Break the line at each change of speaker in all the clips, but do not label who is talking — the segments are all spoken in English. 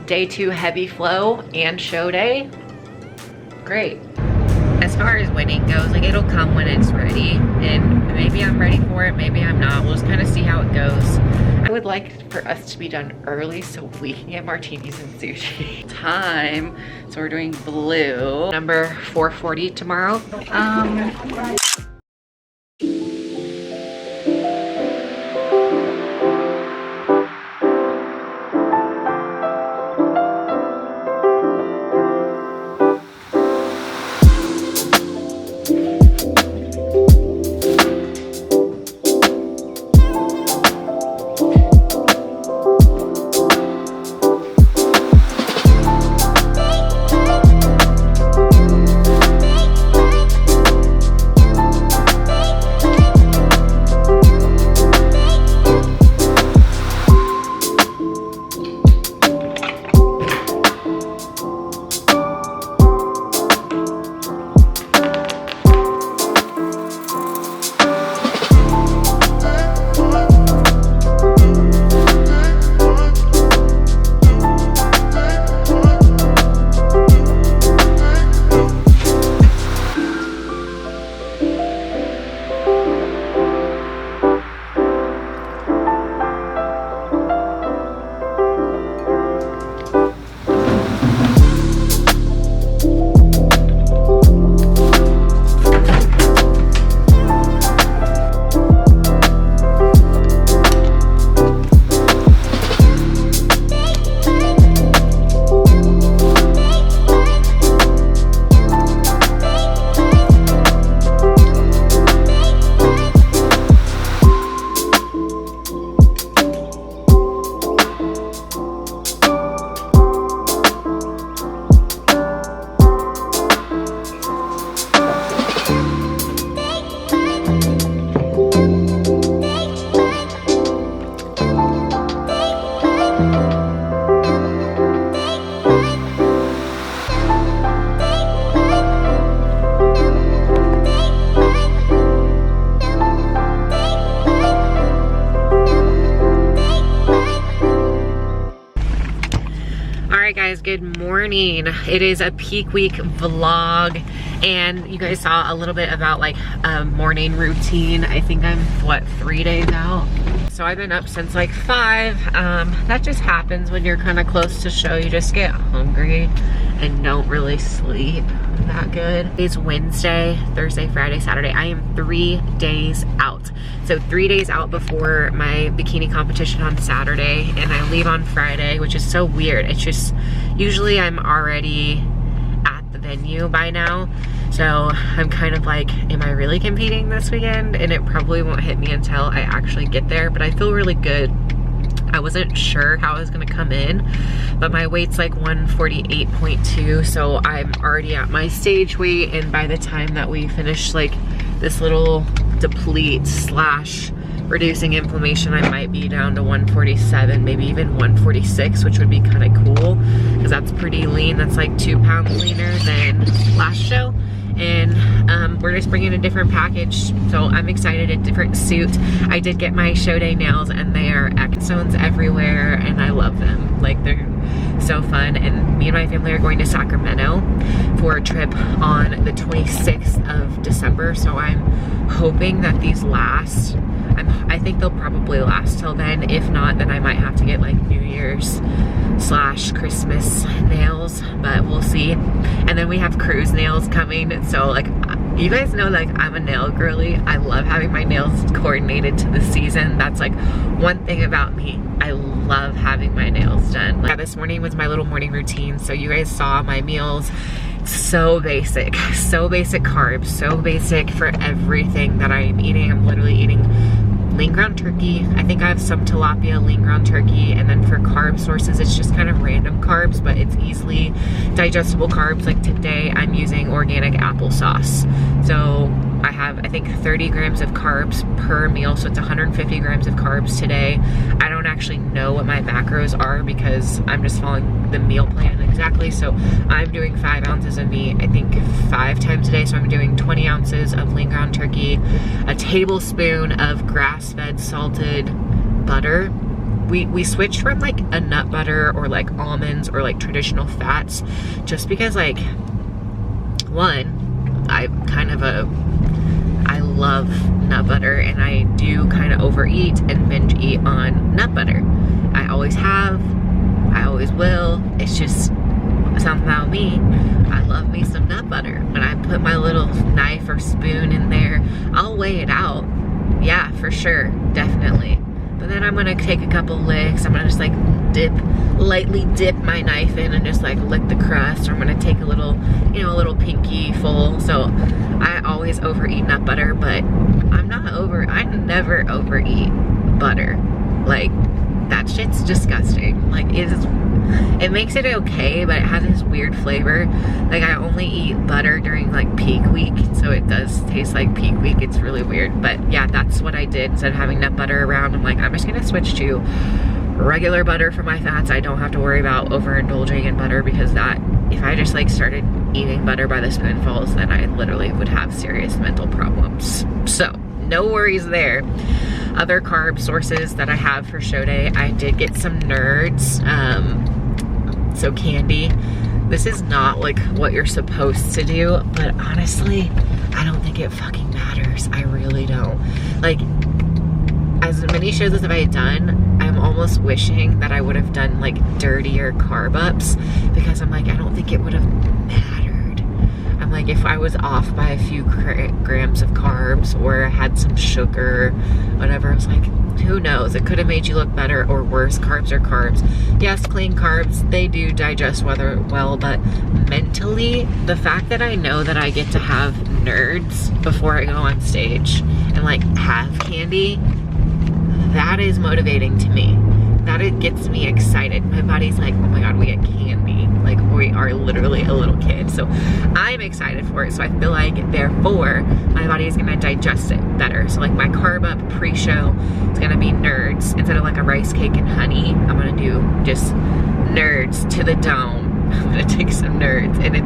day 2 heavy flow and show day. Great. As far as wedding goes, like it'll come when it's ready, and maybe I'm ready for it, maybe I'm not. We'll just kind of see how it goes. I would like for us to be done early so we can get martinis and sushi. Time, so we're doing blue. Number 440 tomorrow. Guys, good morning. It is a peak week vlog, and you guys saw a little bit about like a morning routine. I think I'm what, 3 days out, so I've been up since like 5. That just happens when you're kind of close to show. You just get hungry and don't really sleep that good. It's Wednesday, Thursday, Friday, Saturday. I am 3 days out. So 3 days out before my bikini competition on Saturday, and I leave on Friday, which is so weird. It's just, usually I'm already at the venue by now. So I'm kind of like, am I really competing this weekend? And it probably won't hit me until I actually get there, but I feel really good. I wasn't sure how I was gonna come in, but my weight's like 148.2, so I'm already at my stage weight, and by the time that we finish like this little deplete slash reducing inflammation, I might be down to 147, maybe even 146, which would be kind of cool because that's pretty lean. That's like 2 pounds leaner than last show. And we're just bringing a different package, so I'm excited. A different suit. I did get my show day nails, and they are stones everywhere, and I love them. Like, they're so fun. And me and my family are going to Sacramento for a trip on the 26th of December, so I'm hoping that these last. I think they'll probably last till then. If not, then I might have to get like New Year's / Christmas nails, but we'll see. And then we have cruise nails coming, so like, you guys know, like, I'm a nail girly. I love having my nails coordinated to the season. That's like one thing about me. I love having my nails done. Like, this morning was my little morning routine, so you guys saw my meals. So basic carbs, so basic for everything that I'm eating. I'm literally eating lean ground turkey. I think I have some tilapia, lean ground turkey, and then for carb sources, it's just kind of random carbs, but it's easily digestible carbs. Like today, I'm using organic applesauce. So I have, I think, 30 grams of carbs per meal, so it's 150 grams of carbs today. I don't actually know what my macros are because I'm just following the meal plan exactly. So I'm doing 5 ounces of meat, I think 5 times a day. So I'm doing 20 ounces of lean ground turkey, a tablespoon of grass-fed salted butter, we switched from like a nut butter or like almonds or like traditional fats, just because like, one, I love nut butter, and I do kind of overeat and binge eat on nut butter. I always have, I always will. It's just something about me. I love me some nut butter. When I put my little knife or spoon in there, I'll weigh it out. Yeah, for sure, definitely. But then I'm gonna take a couple licks. I'm gonna just like lightly dip my knife in and just like lick the crust. Or I'm gonna take a little, you know, a little pinky full. So I always overeat nut butter, but I never overeat butter. Like, that shit's disgusting. Like, it makes it okay, but it has this weird flavor. Like, I only eat butter during like peak week, so it does taste like peak week. It's really weird. But yeah, that's what I did. Instead of having nut butter around, I'm like, I'm just gonna switch to regular butter for my fats. I don't have to worry about overindulging in butter, because that, if I just like started eating butter by the spoonfuls, then I literally would have serious mental problems. So no worries there. Other carb sources that I have for show day, I did get some Nerds, so candy. This is not like what you're supposed to do, but honestly, I don't think it fucking matters. I really don't. Like, as many shows as I've done, I'm almost wishing that I would have done like dirtier carb ups, because I'm like, I don't think it would have mattered. I'm like, if I was off by a few grams of carbs, or I had some sugar, whatever, I was like, who knows? It could have made you look better or worse. Carbs are carbs. Yes, clean carbs, they do digest well, but mentally, the fact that I know that I get to have Nerds before I go on stage and like have candy, that is motivating to me. That it gets me excited. My body's like, oh my God, we get candy. Like, we are literally a little kid. So I'm excited for it. So I feel like, therefore, my body is gonna digest it better. So like my carb up pre-show is gonna be Nerds. Instead of like a rice cake and honey, I'm gonna do just Nerds to the dome. I'm gonna take some Nerds. And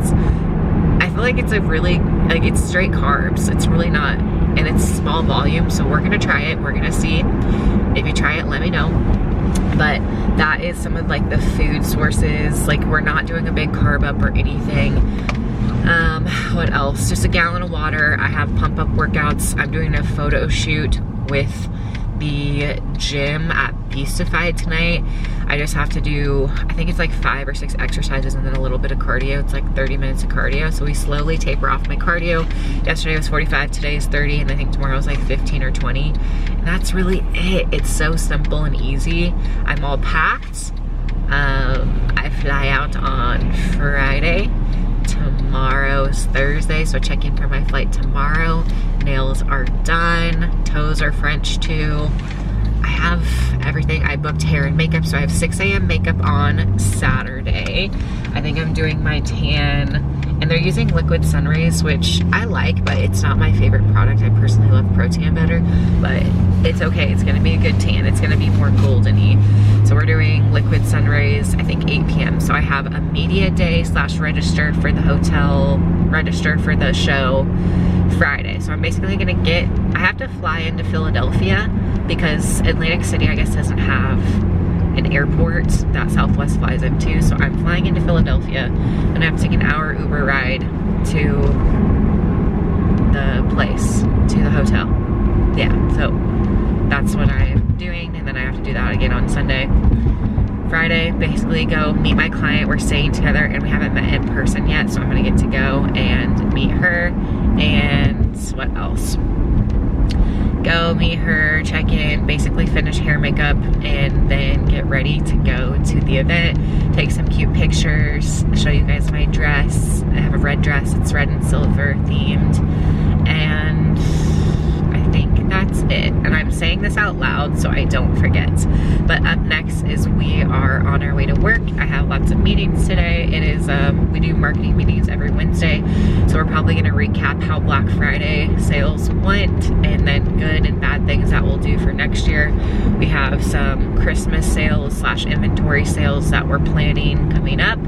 I feel like it's a really, like, it's straight carbs. It's really not, and it's small volume. So we're gonna try it. We're gonna see. If you try it, let me know. But that is some of like the food sources. Like, we're not doing a big carb up or anything. What else? Just a gallon of water. I have pump up workouts. I'm doing a photo shoot with the gym at Beastified tonight. I just have to do, I think it's like 5 or 6 exercises and then a little bit of cardio. It's like 30 minutes of cardio. So we slowly taper off my cardio. Yesterday was 45, today is 30, and I think tomorrow is like 15 or 20. And that's really it. It's so simple and easy. I'm all packed. I fly out on Friday. Tomorrow's Thursday, so check in for my flight tomorrow. Nails are done. Toes are French too. I have everything. I booked hair and makeup, so I have 6 a.m. makeup on Saturday. I think I'm doing my tan, and they're using liquid sun rays, which I like, but it's not my favorite product. I personally love Protan better, but it's okay. It's gonna be a good tan. It's gonna be more golden-y. So we're doing liquid sun rays, I think 8 p.m. So I have a media day / register for the hotel, register for the show Friday. So I'm basically gonna I have to fly into Philadelphia, because Atlantic City, I guess, doesn't have an airport that Southwest flies into. So I'm flying into Philadelphia, and I have to take an hour Uber ride to the place, to the hotel. Yeah, so that's what I'm doing, and then I have to do that again on Sunday. Friday, basically go meet my client. We're staying together, and we haven't met in person yet, so I'm gonna get to go and meet her. And what else? Go meet her, check in, basically finish hair, makeup, and then get ready to go to the event. Take some cute pictures, show you guys my dress. I have a red dress, it's red and silver themed, and I think that's it. And I'm saying this out loud so I don't forget. But up next is we are on our way to work. I have lots of meetings today. It is, we do marketing meetings every Wednesday. So we're probably gonna recap how Black Friday sales went, and then good and bad things that we'll do for next year. We have some Christmas sales / inventory sales that we're planning coming up.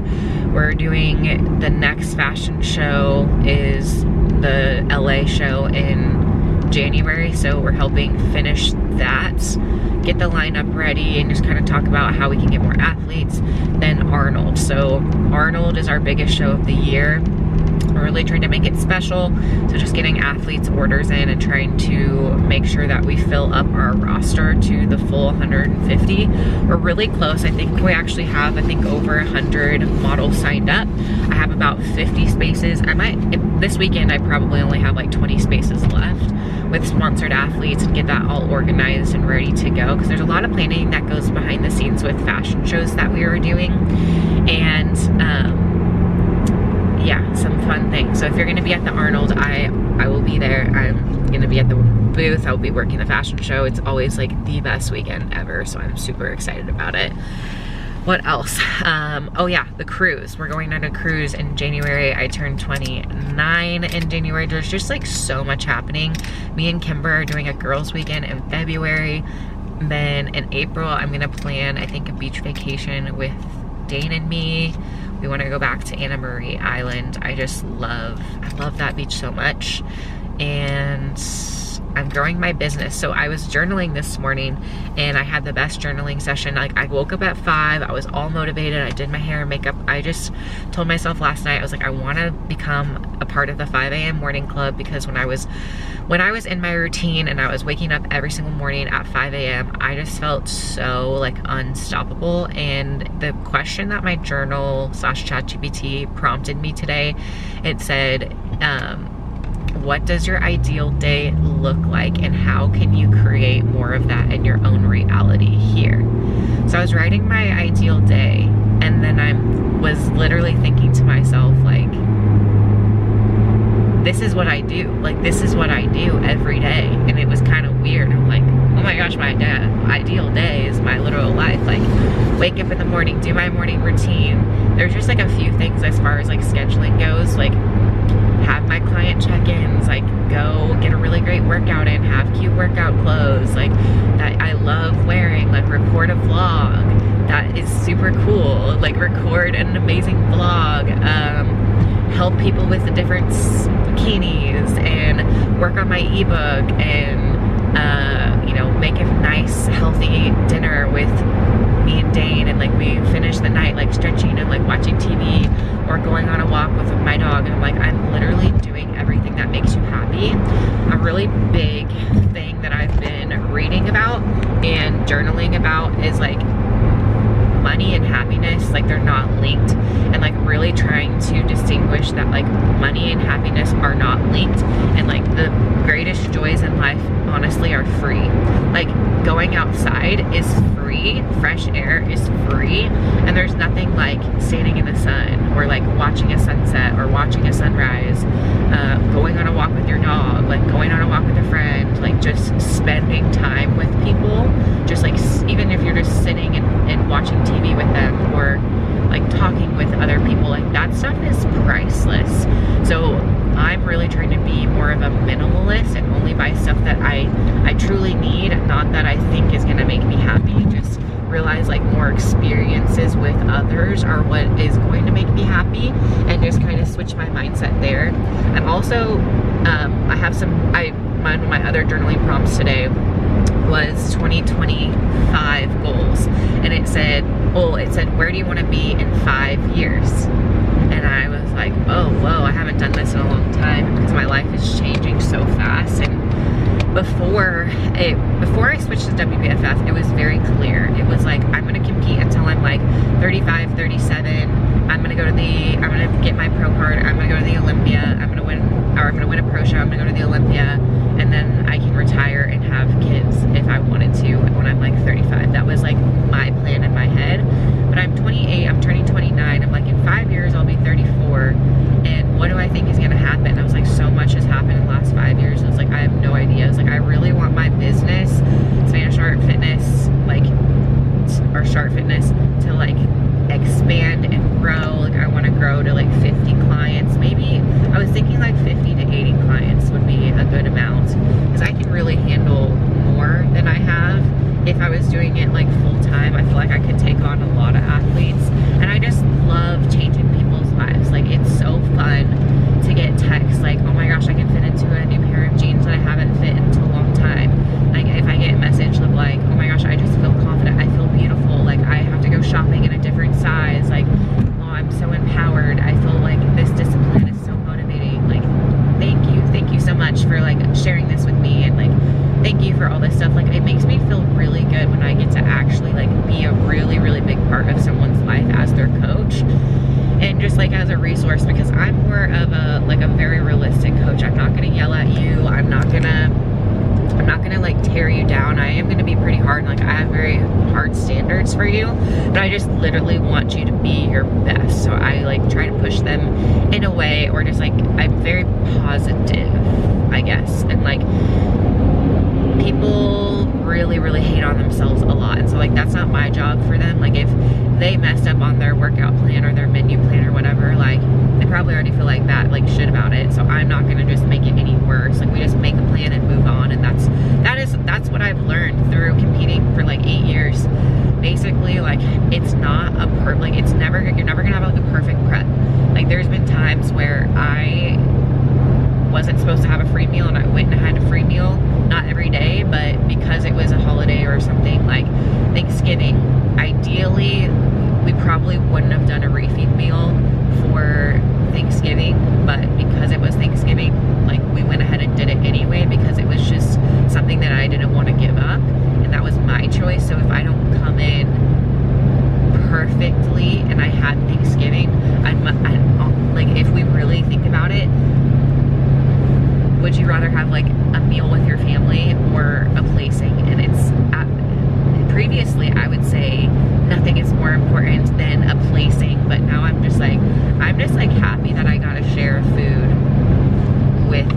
We're doing the next fashion show is the LA show in January, so we're helping finish that get the lineup ready and just kind of talk about how we can get more athletes, then Arnold. So Arnold is our biggest show of the year. We're really trying to make it special, so just getting athletes orders in and trying to make sure that we fill up our roster to the full 150. We're really close. I think we actually have, over 100 models signed up. I have about 50 spaces. This weekend I probably only have like 20 spaces left with sponsored athletes, and get that all organized and ready to go, because there's a lot of planning that goes behind the scenes with fashion shows that we are doing, and yeah, some fun things. So if you're gonna be at the Arnold, I will be there. I'm gonna be at the booth. I'll be working the fashion show. It's always like the best weekend ever, so I'm super excited about it. What else? Oh yeah, the cruise. We're going on a cruise in January. I turned 29 in January. There's just like so much happening. Me and Kimber are doing a girls weekend in February. Then in April, I'm gonna plan, I think, a beach vacation with Dane and me. We want to go back to Anna Marie Island. I love that beach so much. And I'm growing my business. So I was journaling this morning and I had the best journaling session. Like, I woke up at 5, I was all motivated. I did my hair and makeup. I just told myself last night, I was like, I want to become a part of the 5 a.m. morning club, because when I was in my routine and I was waking up every single morning at 5 a.m., I just felt so like unstoppable. And the question that my journal / ChatGPT prompted me today, it said, what does your ideal day look like, and how can you create more of that in your own reality here? So I was writing my ideal day, and then I was literally thinking to myself, like, this is what I do. Like, this is what I do every day. And it was kind of weird. I'm like, oh my gosh, my ideal day is my literal life. Like, wake up in the morning, do my morning routine. There's just like a few things as far as like scheduling goes, like have my client check-ins, like go get a really great workout in, have cute workout clothes, like that I love wearing, like record a vlog that is super cool, like record an amazing vlog, help people with the different bikinis, and work on my ebook, and you know, make a nice healthy dinner with me and Dane, and like we finish the night like stretching and like watching TV or going on a walk with my dog. And I'm like, I'm literally doing everything that makes you happy. A really big thing that I've been reading about and journaling about is like money and happiness, like they're not linked, and like really trying to distinguish that like money and happiness are not linked, and like the greatest joys in life honestly are free. Like going outside is free, fresh air is free, and there's nothing like standing in the sun or like watching a sunset or watching a sunrise, going on a walk with your dog, like going on a walk with a friend, like just spending time with people, just like even if you're just sitting and watching TV with them or like talking with other people, like that stuff is priceless. So I'm really trying to be more of a minimalist and only buy stuff that I truly need, not that I think is gonna make me happy. Just realize like more experiences with others are what is going to make me happy, and just kind of switch my mindset there. I'm also I have one of my other journaling prompts today was 2025 goals, and it said where do you want to be in 5 years? And I was like, oh whoa, I haven't done this in a long time, because my life is changing so fast. And before I switched to WBFF, it was very clear. It was like, I'm gonna compete until I'm like 35, 37. I'm gonna get my pro card. I'm gonna go to the Olympia. I'm gonna win a pro show. I'm gonna go to the Olympia, and then I can retire and have kids if I wanted to when I'm like 35. That was like my plan in my head. But I'm 28. I'm turning 29. I'm like, in 5 years I'll be 34. And what do I think is gonna happen? I was like, so much has happened in the last 5 years. I was like, I have no idea. I was like, I really want my business, Spanish Art Fitness, or Shark Fitness, to like expand and grow. Like I want to grow to like 50 clients. Maybe I was thinking like 50 to 80 clients would be a good amount, because I can really handle more than I have. If I was doing it like full time, I feel like I could take on a lot of athletes, and I just love changing people's lives. Like it's so fun to get texts like, oh my gosh, I can fit into a new pair of jeans that I haven't fit into a long time. Like if I get a message of like, oh my gosh, I of stuff, like it makes me feel really good when I get to actually like be a really, really big part of someone's life as their coach. And just like as a resource, because I'm more of a very realistic coach. I'm not gonna yell at you. I'm not gonna like tear you down. I am gonna be pretty hard. Like I have very hard standards for you, but I just literally want you to be your best. So I like try to push them in a way, or just like I'm very positive, I guess. And like people really, really hate on themselves a lot. And so like that's not my job for them. Like if they messed up on their workout plan or their menu plan or whatever, like they probably already feel like that, like shit about it. So I'm not gonna just make it any worse. Like we just make a plan and move on. And that's what I've learned through competing for like 8 years. Basically, like it's not a like you're never gonna have like a perfect prep. Like there's been times where I wasn't supposed to have a free meal and I went and had a free meal, not every day, but because it was a holiday or something like Thanksgiving, ideally we probably wouldn't have done a refeed meal for Thanksgiving, but because it was Thanksgiving, like we went ahead and did it anyway, because it was just something that I didn't want to give up, and that was my choice. So if I don't come in perfectly and I had Thanksgiving, I'm like, if we really think about it, would you rather have like a meal with your family or a placing? And it's previously I would say nothing is more important than a placing, but now I'm just like happy that I got to share food with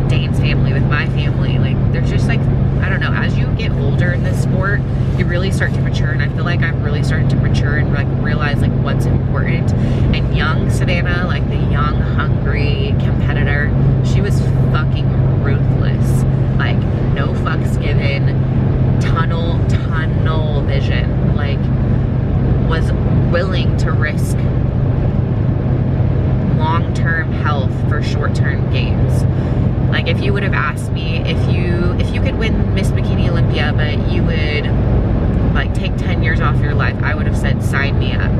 Dane's family, with my family. Like there's just like, I don't know, as you get older in this sport, you really start to mature, and I feel like I'm really starting to mature and like realize like what's important. And young Savannah, like the young, hungry competitor, she was fucking ruthless. Like no fucks given, tunnel vision, like was willing to risk long-term health for short-term gains. Like if you would have asked me if you could win Miss Bikini Olympia, but you would like take 10 years off your life, I would have said sign me up.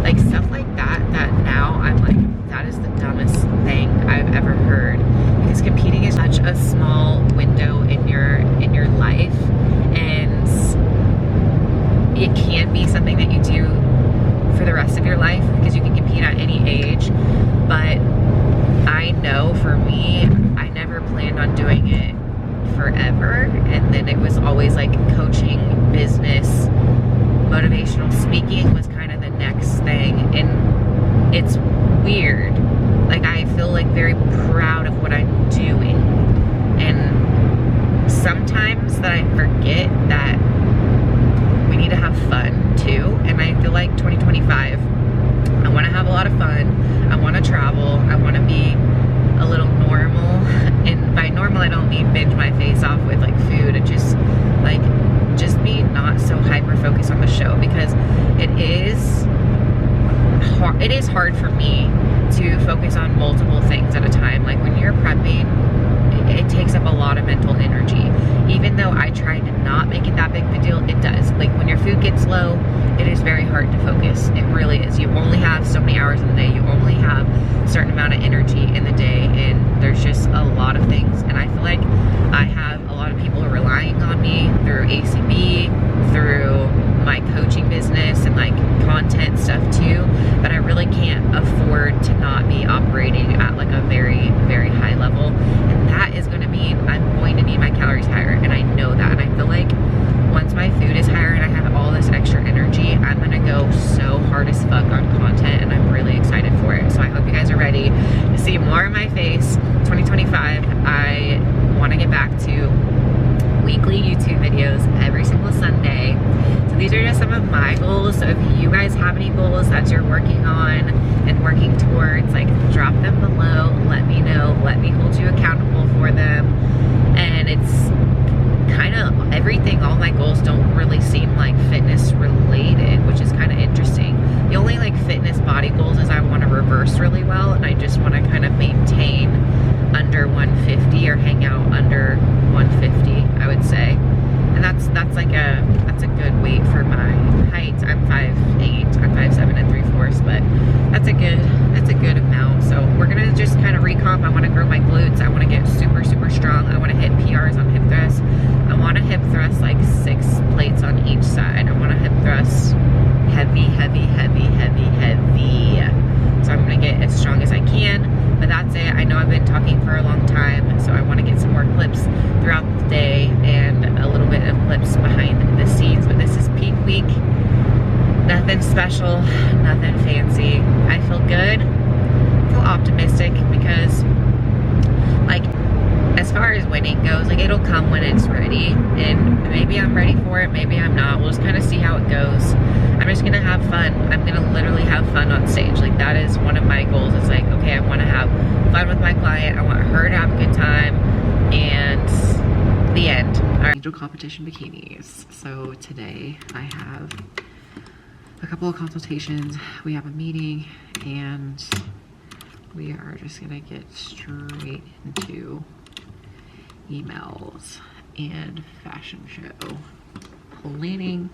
Like stuff like that now I'm like, that is the dumbest thing I've ever heard, because competing is such a small window in your life, and it can be something that you do for the rest of your life, because you can compete at any age. But I know for me, I never planned on doing it forever, and then it was always like coaching, business, motivational speaking was kind of the next thing. And it's weird, like I feel like very proud of what I'm doing, and sometimes that I forget that we need to have fun too. And I feel like 2025, I want to have a lot of fun, I want to travel, I want to be a little normal. And by normal I don't mean binge my face off with like food, and just be not so hyper focused on the show, because it is hard for me to focus on multiple things at a time. Like when you're prepping, it takes up a lot of mental energy. Even though I try to not make it that big of a deal, it does. Like when your food gets low, it is very hard to focus. It really is. You only have so many hours in the day. You only have a certain amount of energy in the day, and there's just a lot of things. And I feel like I have a lot of people relying on me through ACB, through my coaching business and like content stuff too, but I really can't afford to not be operating at like a very, very high level. And that is going to mean I'm going to need my calories higher, and I know that. And I feel like once my food is higher and I have all this extra energy, I'm going to go so hard as fuck on content, and I'm really excited for it. So I hope you guys are ready to see more of my face. 2025, I want to get back to weekly YouTube videos every single Sunday. So these are just some of my goals. So if you guys have any goals that you're working on and working towards, like drop them below, let me know, let me hold you accountable for them. And it's kind of everything, all my goals don't really seem like fitness related, which is kind of interesting. The only like fitness body goals is I want to reverse really well, and I just want to kind of maintain under 150 or hang out under 150, I would say. And that's a good weight for my height. I'm 5'8", I'm 5'7" and 3/4, but that's a good amount. So we're gonna just kind of recomp. I want to grow my glutes. I want to get super, super strong. I want to hit PRs on hip thrusts. I want to hit hip thrust like 6 plates on each side. I want to hip thrust heavy, heavy, heavy, heavy, heavy. So I'm gonna get as strong as I can. But that's it. I know I've been talking for a long time, so I want to get some more clips throughout the day and a little bit of clips behind the scenes. But this is peak week. Nothing special, nothing fancy. I feel good, feel optimistic because, like, as far as winning goes, like, it'll come when it's ready, and maybe I'm ready for it, maybe I'm not. We'll just kind of see how it goes. I'm just gonna have fun. I'm gonna literally have fun on stage. Like, that is one of my goals. It's like, okay, I want to have fun with my client. I want her to have a good time, and the end. All right, Angel Competition Bikinis. So today I have a couple of consultations. We have a meeting, and we are just gonna get straight into emails and fashion show planning.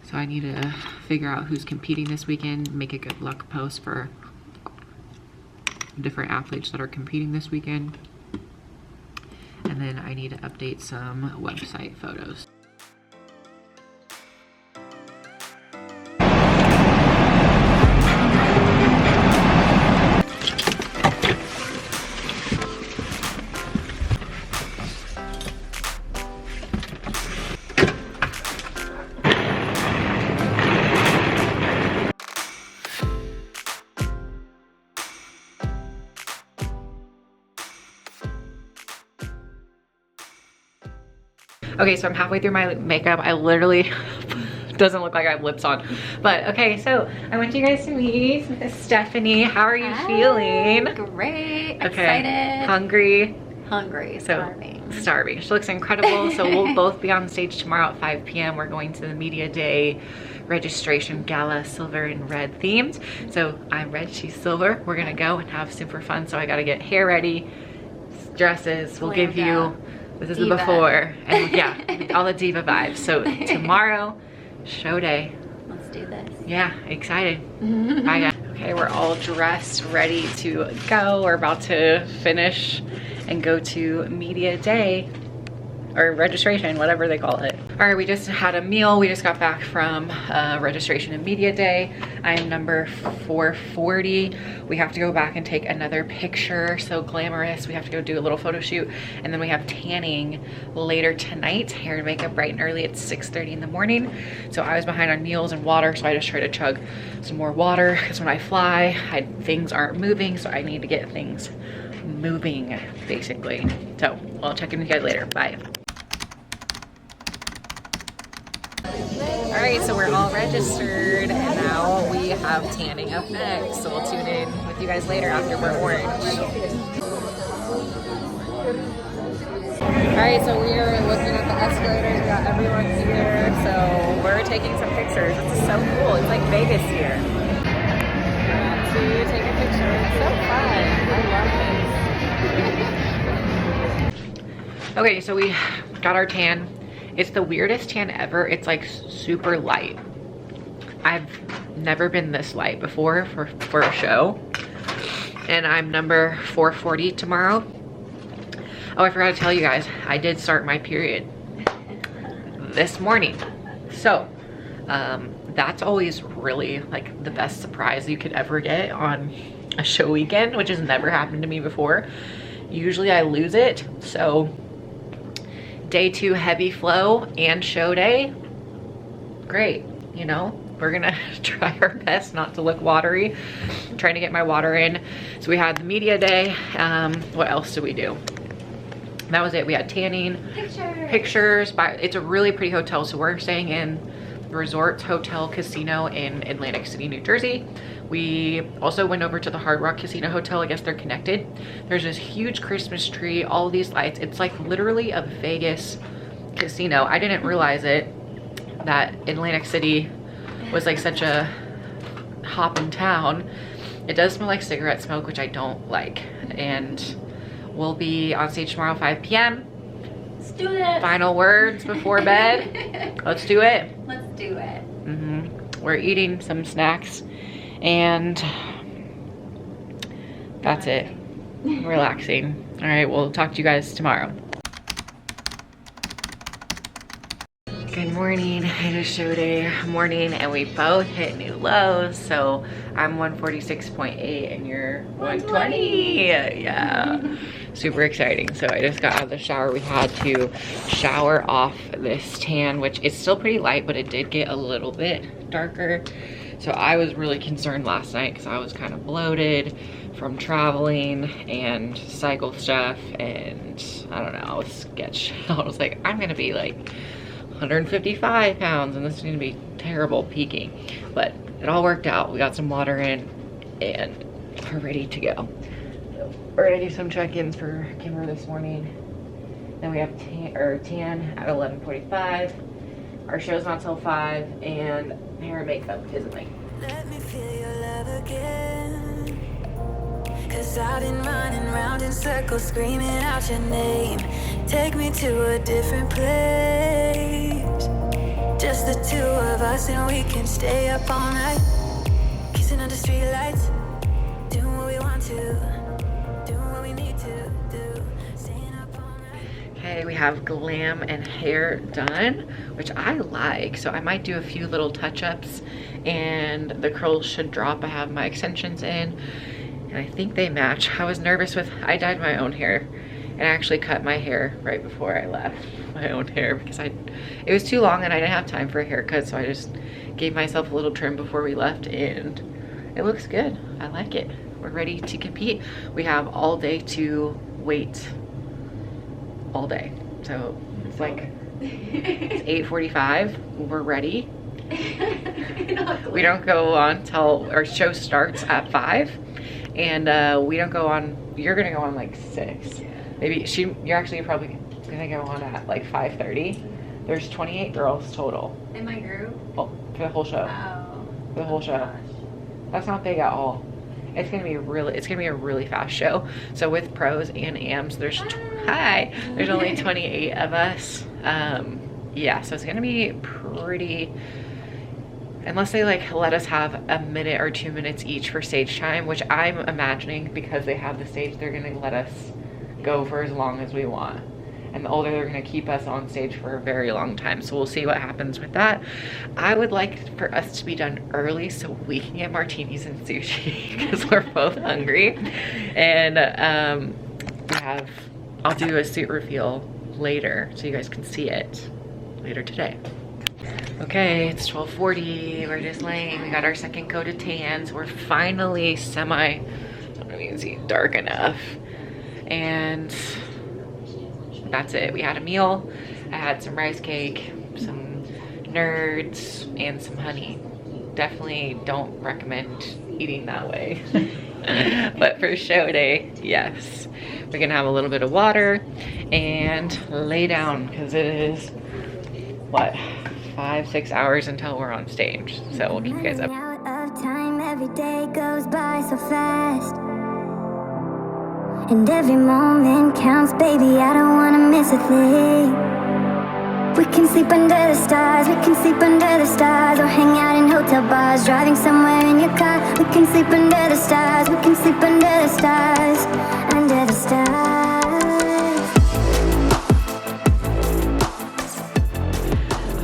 So I need to figure out who's competing this weekend, make a good luck post for different athletes that are competing this weekend. And then I need to update some website photos. Okay, so I'm halfway through my makeup. I literally, doesn't look like I have lips on. But okay, so I want you guys to meet Stephanie. How are you feeling?
Great,
okay.
Excited.
Hungry?
Hungry, starving.
So, starving. She looks incredible. So we'll both be on stage tomorrow at 5 p.m. We're going to the Media Day registration gala, silver and red themed. So I'm red, she's silver. We're gonna go and have super fun. So I gotta get hair ready, dresses. We'll give you, this is
Diva.
the before, and yeah, all the diva vibes. So tomorrow, show day.
Let's do this.
Yeah, excited. Bye guys. Okay, we're all dressed, ready to go. We're about to finish and go to Media Day, or registration, whatever they call it. All right, we just had a meal. We just got back from registration and Media Day. I'm number 440. We have to go back and take another picture. So glamorous. We have to go do a little photo shoot. And then we have tanning later tonight. Hair and makeup bright and early at 6:30 in the morning. So I was behind on meals and water, so I just try to chug some more water because when I fly, things aren't moving, so I need to get things moving, basically. So I'll check in with you guys later. Bye. All right, so we're all registered, and now we have tanning up next. So we'll tune in with you guys later after we're orange. All right, so we are looking at the escalators. We got everyone here, so we're taking some pictures. This is so cool. It's like Vegas here. To take a picture. It's so fun. I love this. Okay, so we got our tan. It's the weirdest tan ever. It's like super light. I've never been this light before for a show. And I'm number 440 tomorrow. Oh, I forgot to tell you guys, I did start my period this morning. So, that's always really like the best surprise you could ever get on a show weekend, which has never happened to me before. Usually I lose it. So day 2 heavy flow and show day, great. You know, we're gonna try our best not to look watery. I'm trying to get my water in. So we had the Media Day. What else did we do? That was it. We had tanning, pictures. It's a really pretty hotel. So we're staying in the Resort Hotel Casino in Atlantic City, New Jersey. We also went over to the Hard Rock Casino Hotel. I guess they're connected. There's this huge Christmas tree, all these lights. It's like literally a Vegas casino. I didn't realize it, that Atlantic City was like such a hopping town. It does smell like cigarette smoke, which I don't like. And we'll be on stage tomorrow, 5 p.m.
Let's do this. Final
words before bed. Let's do it.
Let's do it.
We're eating some snacks and that's it. Relaxing. All right, we'll talk to you guys tomorrow. Good morning. It is show day morning and we both hit new lows. So I'm 146.8 and you're 120. Yeah. Super exciting. So I just got out of the shower. We had to shower off this tan, which is still pretty light, but it did get a little bit darker. So I was really concerned last night because I was kind of bloated from traveling and cycle stuff, and I don't know, I was sketched out. I was like, I'm gonna be like 155 pounds and this is gonna be terrible peaking, but it all worked out. We got some water in and we're ready to go. We're gonna do some check-ins for Kimber this morning. Then we have tan at 11:45. Our show's not till 5, and hair and makeup isn't late.
Let me feel your love again. 'Cause I've been running round in circles, screaming out your name. Take me to a different place. Just the two of us, and we can stay up all night, kissing under streetlights, doing what we want to, doing what we need to do, staying up all night.
Okay, we have glam and hair done, which I like. So I might do a few little touch-ups, and the curls should drop. I have my extensions in, and I think they match. I was nervous I dyed my own hair, and I actually cut my hair right before I left, my own hair, because it was too long and I didn't have time for a haircut, so I just gave myself a little trim before we left, and it looks good. I like it. We're ready to compete. We have all day to wait, all day. So it's like, it's 8:45, we're ready. We don't go on till our show starts at 5, and we don't go on, you're gonna go on like 6. Maybe you're actually probably gonna go on at like 5:30. There's 28 girls total.
In my group?
Oh, for the whole show.
Oh.
For the whole show.
Gosh.
That's not big at all. It's gonna be a really fast show. So with pros and AMs, there's only 28 of us. Yeah, so it's gonna be pretty, unless they like let us have a minute or 2 minutes each for stage time, which I'm imagining because they have the stage, they're gonna let us go for as long as we want. And the older, they're gonna keep us on stage for a very long time. So we'll see what happens with that. I would like for us to be done early so we can get martinis and sushi because we're both hungry. And I'll do a suit reveal later so you guys can see it later today. Okay, it's 12:40, we're just laying. We got our second coat of tans. We're finally I don't know if you can see, dark enough. And that's it. We had a meal. I had some rice cake, some nerds, and some honey. Definitely don't recommend eating that way. But for show day, yes. We're gonna have a little bit of water and lay down because it is, what, 5-6 hours until we're on stage. So we'll keep you guys up.
Of time, every day goes by so fast. And every moment counts, baby, I don't wanna miss a thing. We can sleep under the stars, we can sleep under the stars, or hang out in hotel bars, driving somewhere in your car. We can sleep under the stars, we can sleep under the stars, under the stars.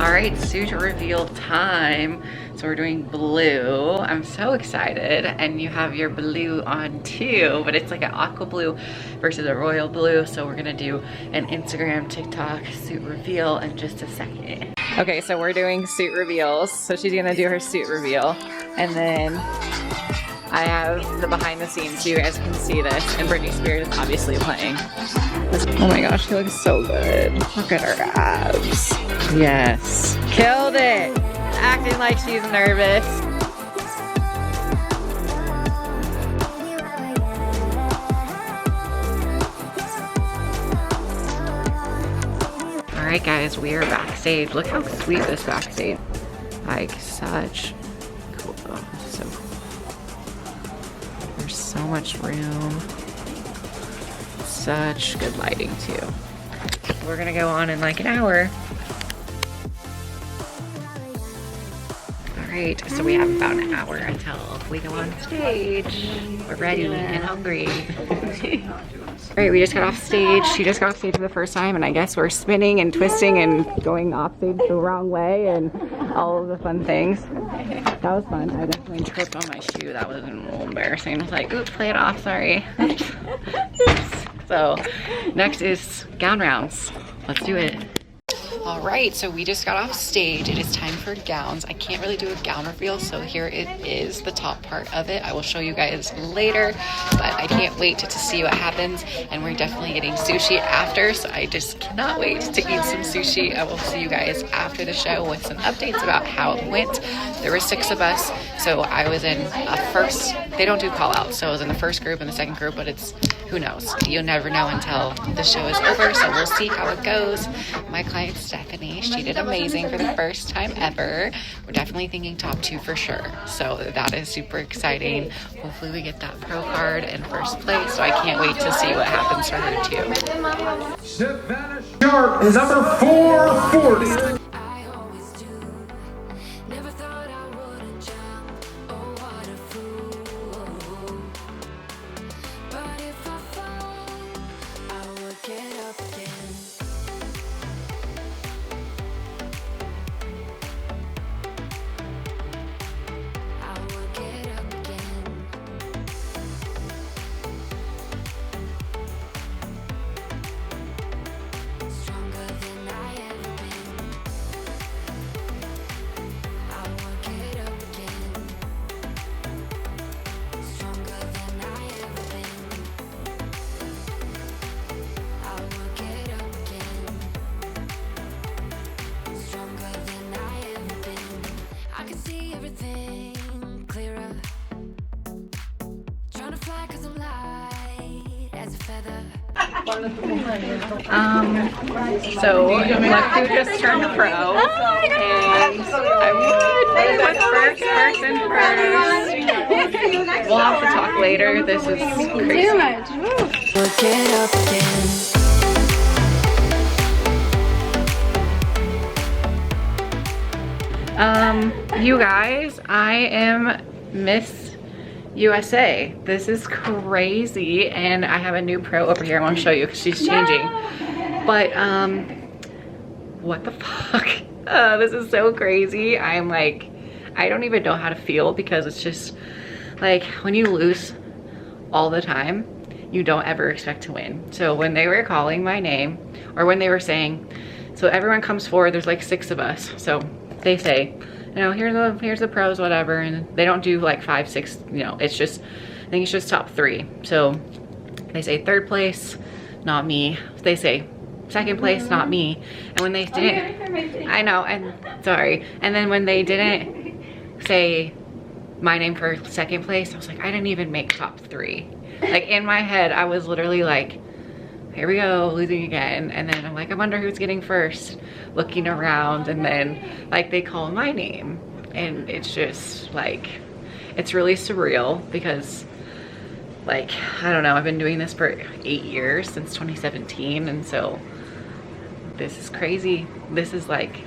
All right, suit reveal time. So we're doing blue. I'm so excited. And you have your blue on too, but it's like an aqua blue versus a royal blue. So we're gonna do an Instagram, TikTok suit reveal in just a second. Okay, so we're doing suit reveals. So she's gonna do her suit reveal. And then I have the behind the scenes so you guys can see this. And Britney Spears is obviously playing. Oh my gosh, she looks so good. Look at her abs. Yes, killed it. Acting like she's nervous. All right, guys, we are backstage. Look how sweet this backstage. Like, such cool. Oh, so cool. There's so much room. Such good lighting too. We're gonna go on in like an hour. right, so we have about an hour until we go on stage. We're ready and hungry. All right, we just got off stage. She just got off stage for the first time, and I guess we're spinning and twisting and going off stage the wrong way and all of the fun things. That was fun. I definitely tripped on my shoe. That was a little embarrassing. I was like, oops, play it off, sorry. Oops. So next is gown rounds. Let's do it. All right, so we just got off stage. It is time for gowns. I can't really do a gown reveal, so here it is, the top part of it. I will show you guys later, but I can't wait to see what happens. And we're definitely getting sushi after, so I just cannot wait to eat some sushi. I will see you guys after the show with some updates about how it went. There were 6 of us, so I was in a first, they don't do call outs, so I was in the first group and the second group, but it's, who knows? You'll never know until the show is over, so we'll see how it goes. My client Stephanie, she did amazing for the first time ever. We're definitely thinking top 2 for sure, so that is super exciting. Hopefully we get that pro card in first place, so I can't wait to see what happens for her too.
Savana Sharp is number 440.
So Lucky just turned pro, and I won. That's first person first. We'll have to talk later. This is crazy.
Too much. We'll get up again.
You guys, I am Miss USA. This is crazy, and I have a new pro over here. I want to show you because she's changing. But what the fuck? This is so crazy. I'm like, I don't even know how to feel, because it's just like when you lose all the time, you don't ever expect to win. So when they were calling my name, or when they were saying, so everyone comes forward, there's like 6 of us. So they say, you know, here's the pros, whatever, and they don't do like 5, 6, you know, it's just, I think it's just top 3. So they say 3rd place, not me. They say 2nd place, not me. And when they didn't, I know, and sorry. And then when they didn't say my name for 2nd place, I was like, I didn't even make top 3. Like in my head, I was literally like, here we go, losing again. And then I'm like, I wonder who's getting first, looking around, and then like they call my name, and it's just like, it's really surreal, because like, I don't know, I've been doing this for 8 years, since 2017, and so this is crazy. This is like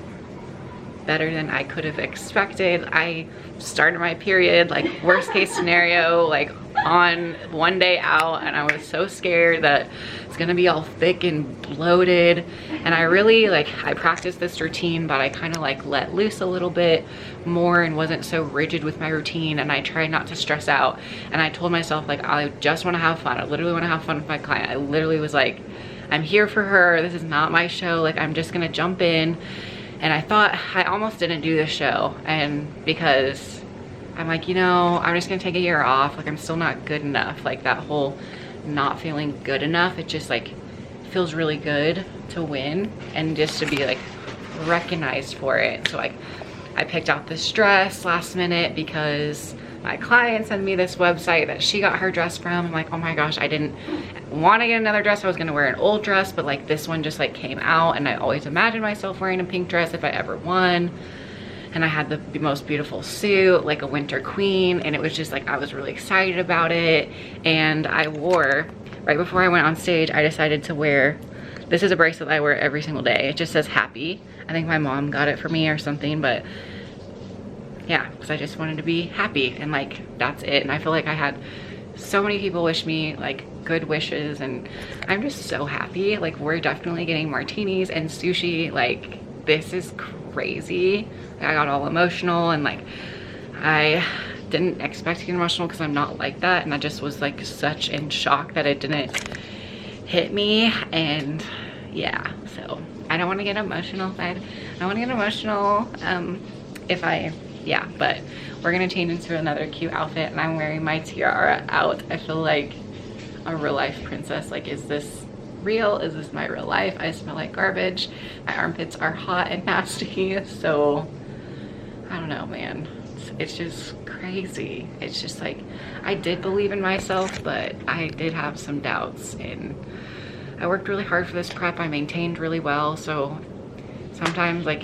better than I could have expected. I started my period, like worst case scenario, like on 1 day out, and I was so scared that it's gonna be all thick and bloated. And I really like, I practiced this routine, but I kind of like let loose a little bit more and wasn't so rigid with my routine, and I tried not to stress out. And I told myself, like, I just want to have fun. I literally want to have fun with my client. I literally was like, I'm here for her. This is not my show. Like, I'm just gonna jump in. And I thought, I almost didn't do the show, and because I'm like, you know, I'm just gonna take a year off. Like, I'm still not good enough. Like, that whole not feeling good enough, it just like feels really good to win and just to be like recognized for it. So like, I picked out this dress last minute because my client sent me this website that she got her dress from. I'm like, oh my gosh, I didn't want to get another dress. I was gonna wear an old dress, but like this one just like came out, and I always imagined myself wearing a pink dress if I ever won. And I had the most beautiful suit, like a winter queen, and it was just like, I was really excited about it. And I wore, right before I went on stage, I decided to wear, this is a bracelet I wear every single day. It just says happy. I think my mom got it for me or something, but yeah, because I just wanted to be happy, and like that's it. And I feel like I had so many people wish me like good wishes, and I'm just so happy. Like we're definitely getting martinis and sushi. Like this is crazy. I got all emotional, and like I didn't expect to get emotional because I'm not like that, and I just was like such in shock that it didn't hit me. And yeah, so I don't want to get emotional. I don't want to get emotional yeah, but we're gonna change into another cute outfit, and I'm wearing my tiara out. I feel like a real life princess. Like, is this real? Is this my real life? I smell like garbage. My armpits are hot and nasty, so I don't know, man. It's just crazy. It's just like, I did believe in myself, but I did have some doubts, and I worked really hard for this prep. I maintained really well, so sometimes, like,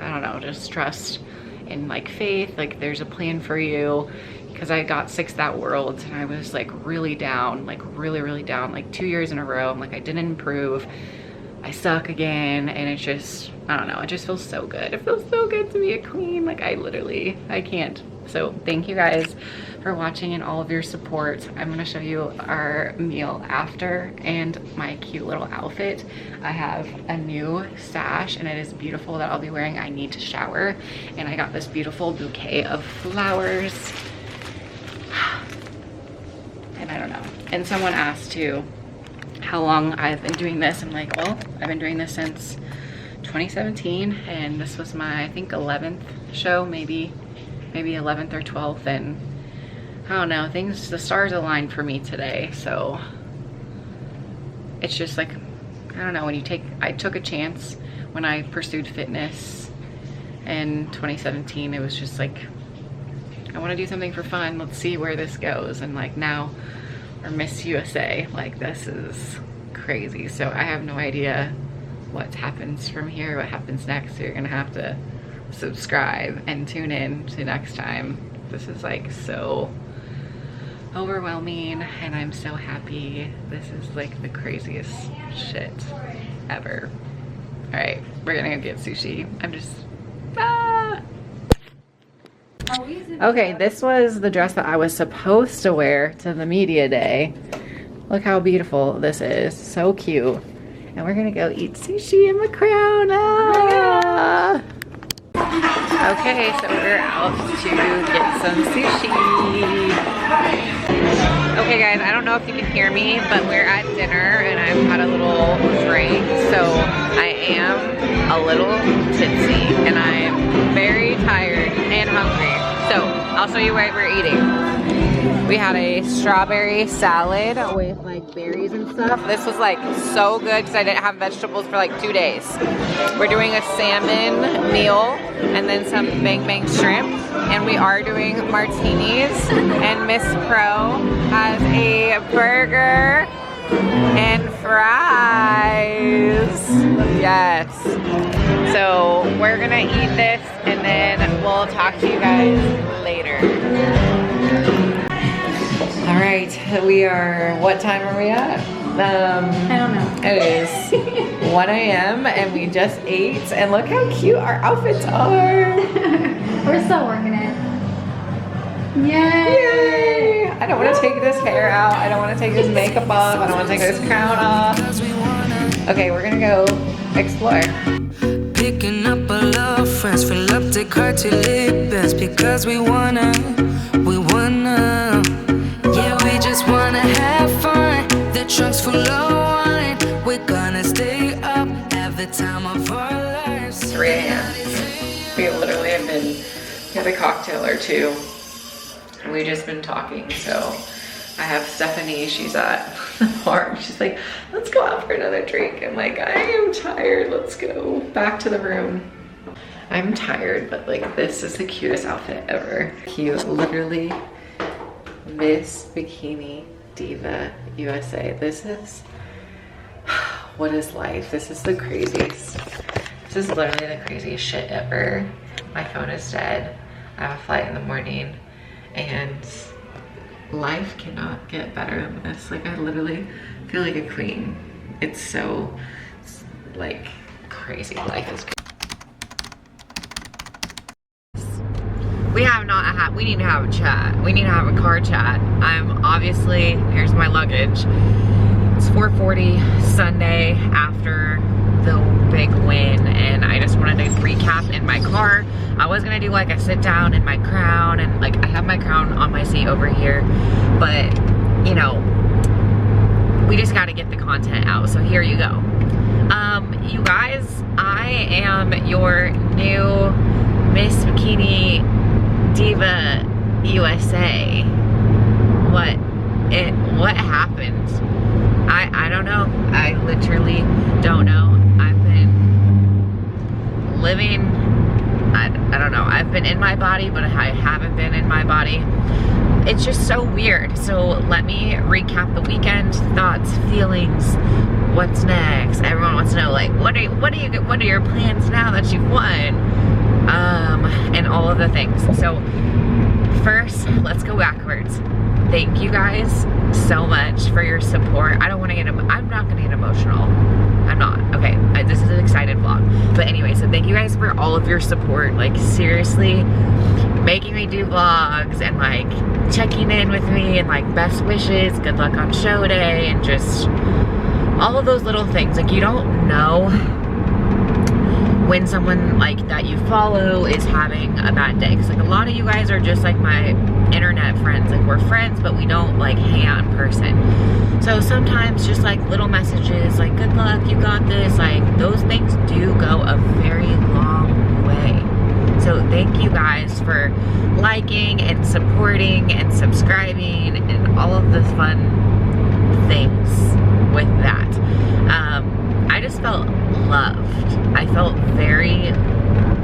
I don't know, just trust in like faith, like there's a plan for you. Because I got 6th at Worlds, and I was like really down, like really down, like 2 years in a row. I'm like, I didn't improve, I suck again. And it's just, I don't know, it just feels so good. It feels so good to be a queen. Like I can't. So thank you guys for watching and all of your support. I'm gonna show you our meal after and my cute little outfit. I have a new sash, and it is beautiful, that I'll be wearing. I need to shower, and I got this beautiful bouquet of flowers. And I don't know. And someone asked too how long I've been doing this. I'm like, well, I've been doing this since 2017, and this was my, I think, 11th show, maybe 11th or 12th, and I don't know, the stars aligned for me today. So it's just like, I don't know, I took a chance when I pursued fitness in 2017. It was just like, I want to do something for fun. Let's see where this goes. And like now we're Miss USA. Like this is crazy. So I have no idea what happens from here, what happens next. So you're gonna have to subscribe and tune in to next time. This is like so overwhelming, and I'm so happy. This is like the craziest shit ever. All right, we're gonna go get sushi. I'm just Okay, this was the dress that I was supposed to wear to the media day. Look how beautiful this is. So cute. And we're gonna go eat sushi in the crown. Ah! Okay, so we're out to get some sushi. Okay guys, I don't know if you can hear me, but we're at dinner and I've had a little drink, so I am a little tipsy and I'm very tired and hungry. So I'll show you what we're eating. We had a strawberry salad with like berries and stuff. This was like so good because I didn't have vegetables for like 2 days. We're doing a salmon meal and then some bang bang shrimp. And we are doing martinis. And Miss Pro has a burger and fries. Yes. So we're gonna eat this and then we'll talk to you guys later. All right, we are, what time are we at?
I don't know.
It is 1 a.m. and we just ate, and look how cute our outfits are.
We're still working it.
Yay! I don't want to take this hair out. I don't want to take this makeup off. I don't want to take this crown off. Okay, we're gonna go explore.
Picking up our love friends, fill up the car to live best because we wanna. Yeah, we just wanna have fun. The trunk's full of wine. We're gonna stay up, have the time of our lives.
3 a.m. We literally have been, we had a cocktail or two. And we've just been talking, so I have Stephanie, she's at the bar. She's like, let's go out for another drink. I'm like, I am tired, let's go back to the room. I'm tired, but like this is the cutest outfit ever. Cute, literally Miss Bikini Diva USA. This is, what is life? This is the craziest. This is literally the craziest shit ever. My phone is dead. I have a flight in the morning and life cannot get better than this. Like I literally feel like a queen. It's so like crazy. Life is crazy. we need to have a chat. We need to have a car chat. I'm obviously, here's my luggage. It's 4:40 Sunday after the big win, and I just wanted to recap in my car. I was gonna do like a sit down in my crown, and like I have my crown on my seat over here, but you know, we just got to get the content out. So here you go. You guys, I am your new Miss Bikini Diva USA. What happened? I don't know. I literally don't know. I've been living, I don't know. I've been in my body, but I haven't been in my body. It's just so weird. So let me recap the weekend, thoughts, feelings, what's next. Everyone wants to know, like, what are your plans now that you've won? And all of the things. So first, let's go backwards. Thank you guys so much for your support. I'm not gonna get emotional. I'm not. Okay, this is an excited vlog. But anyway, so thank you guys for all of your support. Like, seriously, making me do vlogs and like checking in with me and like best wishes, good luck on show day, and just all of those little things. Like, you don't know when someone like that you follow is having a bad day, because like a lot of you guys are just like my internet friends. Like, we're friends, but we don't like hang out in person. So sometimes just like little messages like, good luck, you got this, like those things do go a very long way. So thank you guys for liking and supporting and subscribing and all of the fun things with that. I just felt loved. I felt very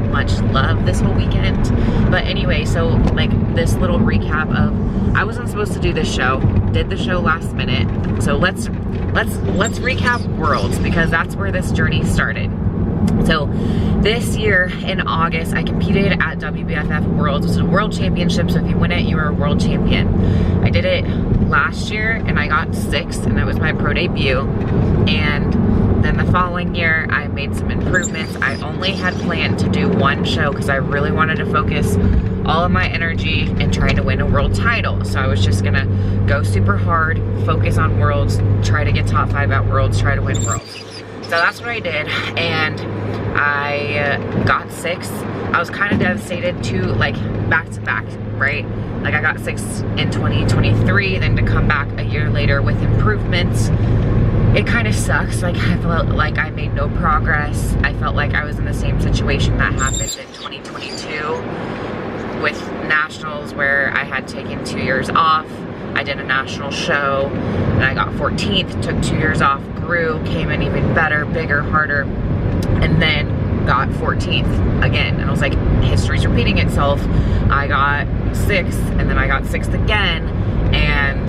much loved this whole weekend. But anyway, so like this little recap of, I wasn't supposed to do this show, did the show last minute. So let's recap Worlds, because that's where this journey started. So this year in August, I competed at wbff Worlds. It was a world championship, so if you win it, you are a world champion. I did it last year and I got 6th, and that was my pro debut. And then the following year, I made some improvements. I only had planned to do one show because I really wanted to focus all of my energy in trying to win a world title. So I was just gonna go super hard, focus on Worlds, try to get top 5 at Worlds, try to win Worlds. So that's what I did, and I got 6th. I was kind of devastated too, like back to back, right? Like I got 6th in 2023, then to come back a year later with improvements, it kind of sucks. Like, I felt like I made no progress. I felt like I was in the same situation that happened in 2022 with nationals, where I had taken 2 years off. I did a national show and I got 14th, took 2 years off, grew, came in even better, bigger, harder, and then got 14th again. And I was like, history's repeating itself. I got 6th, and then I got 6th again, and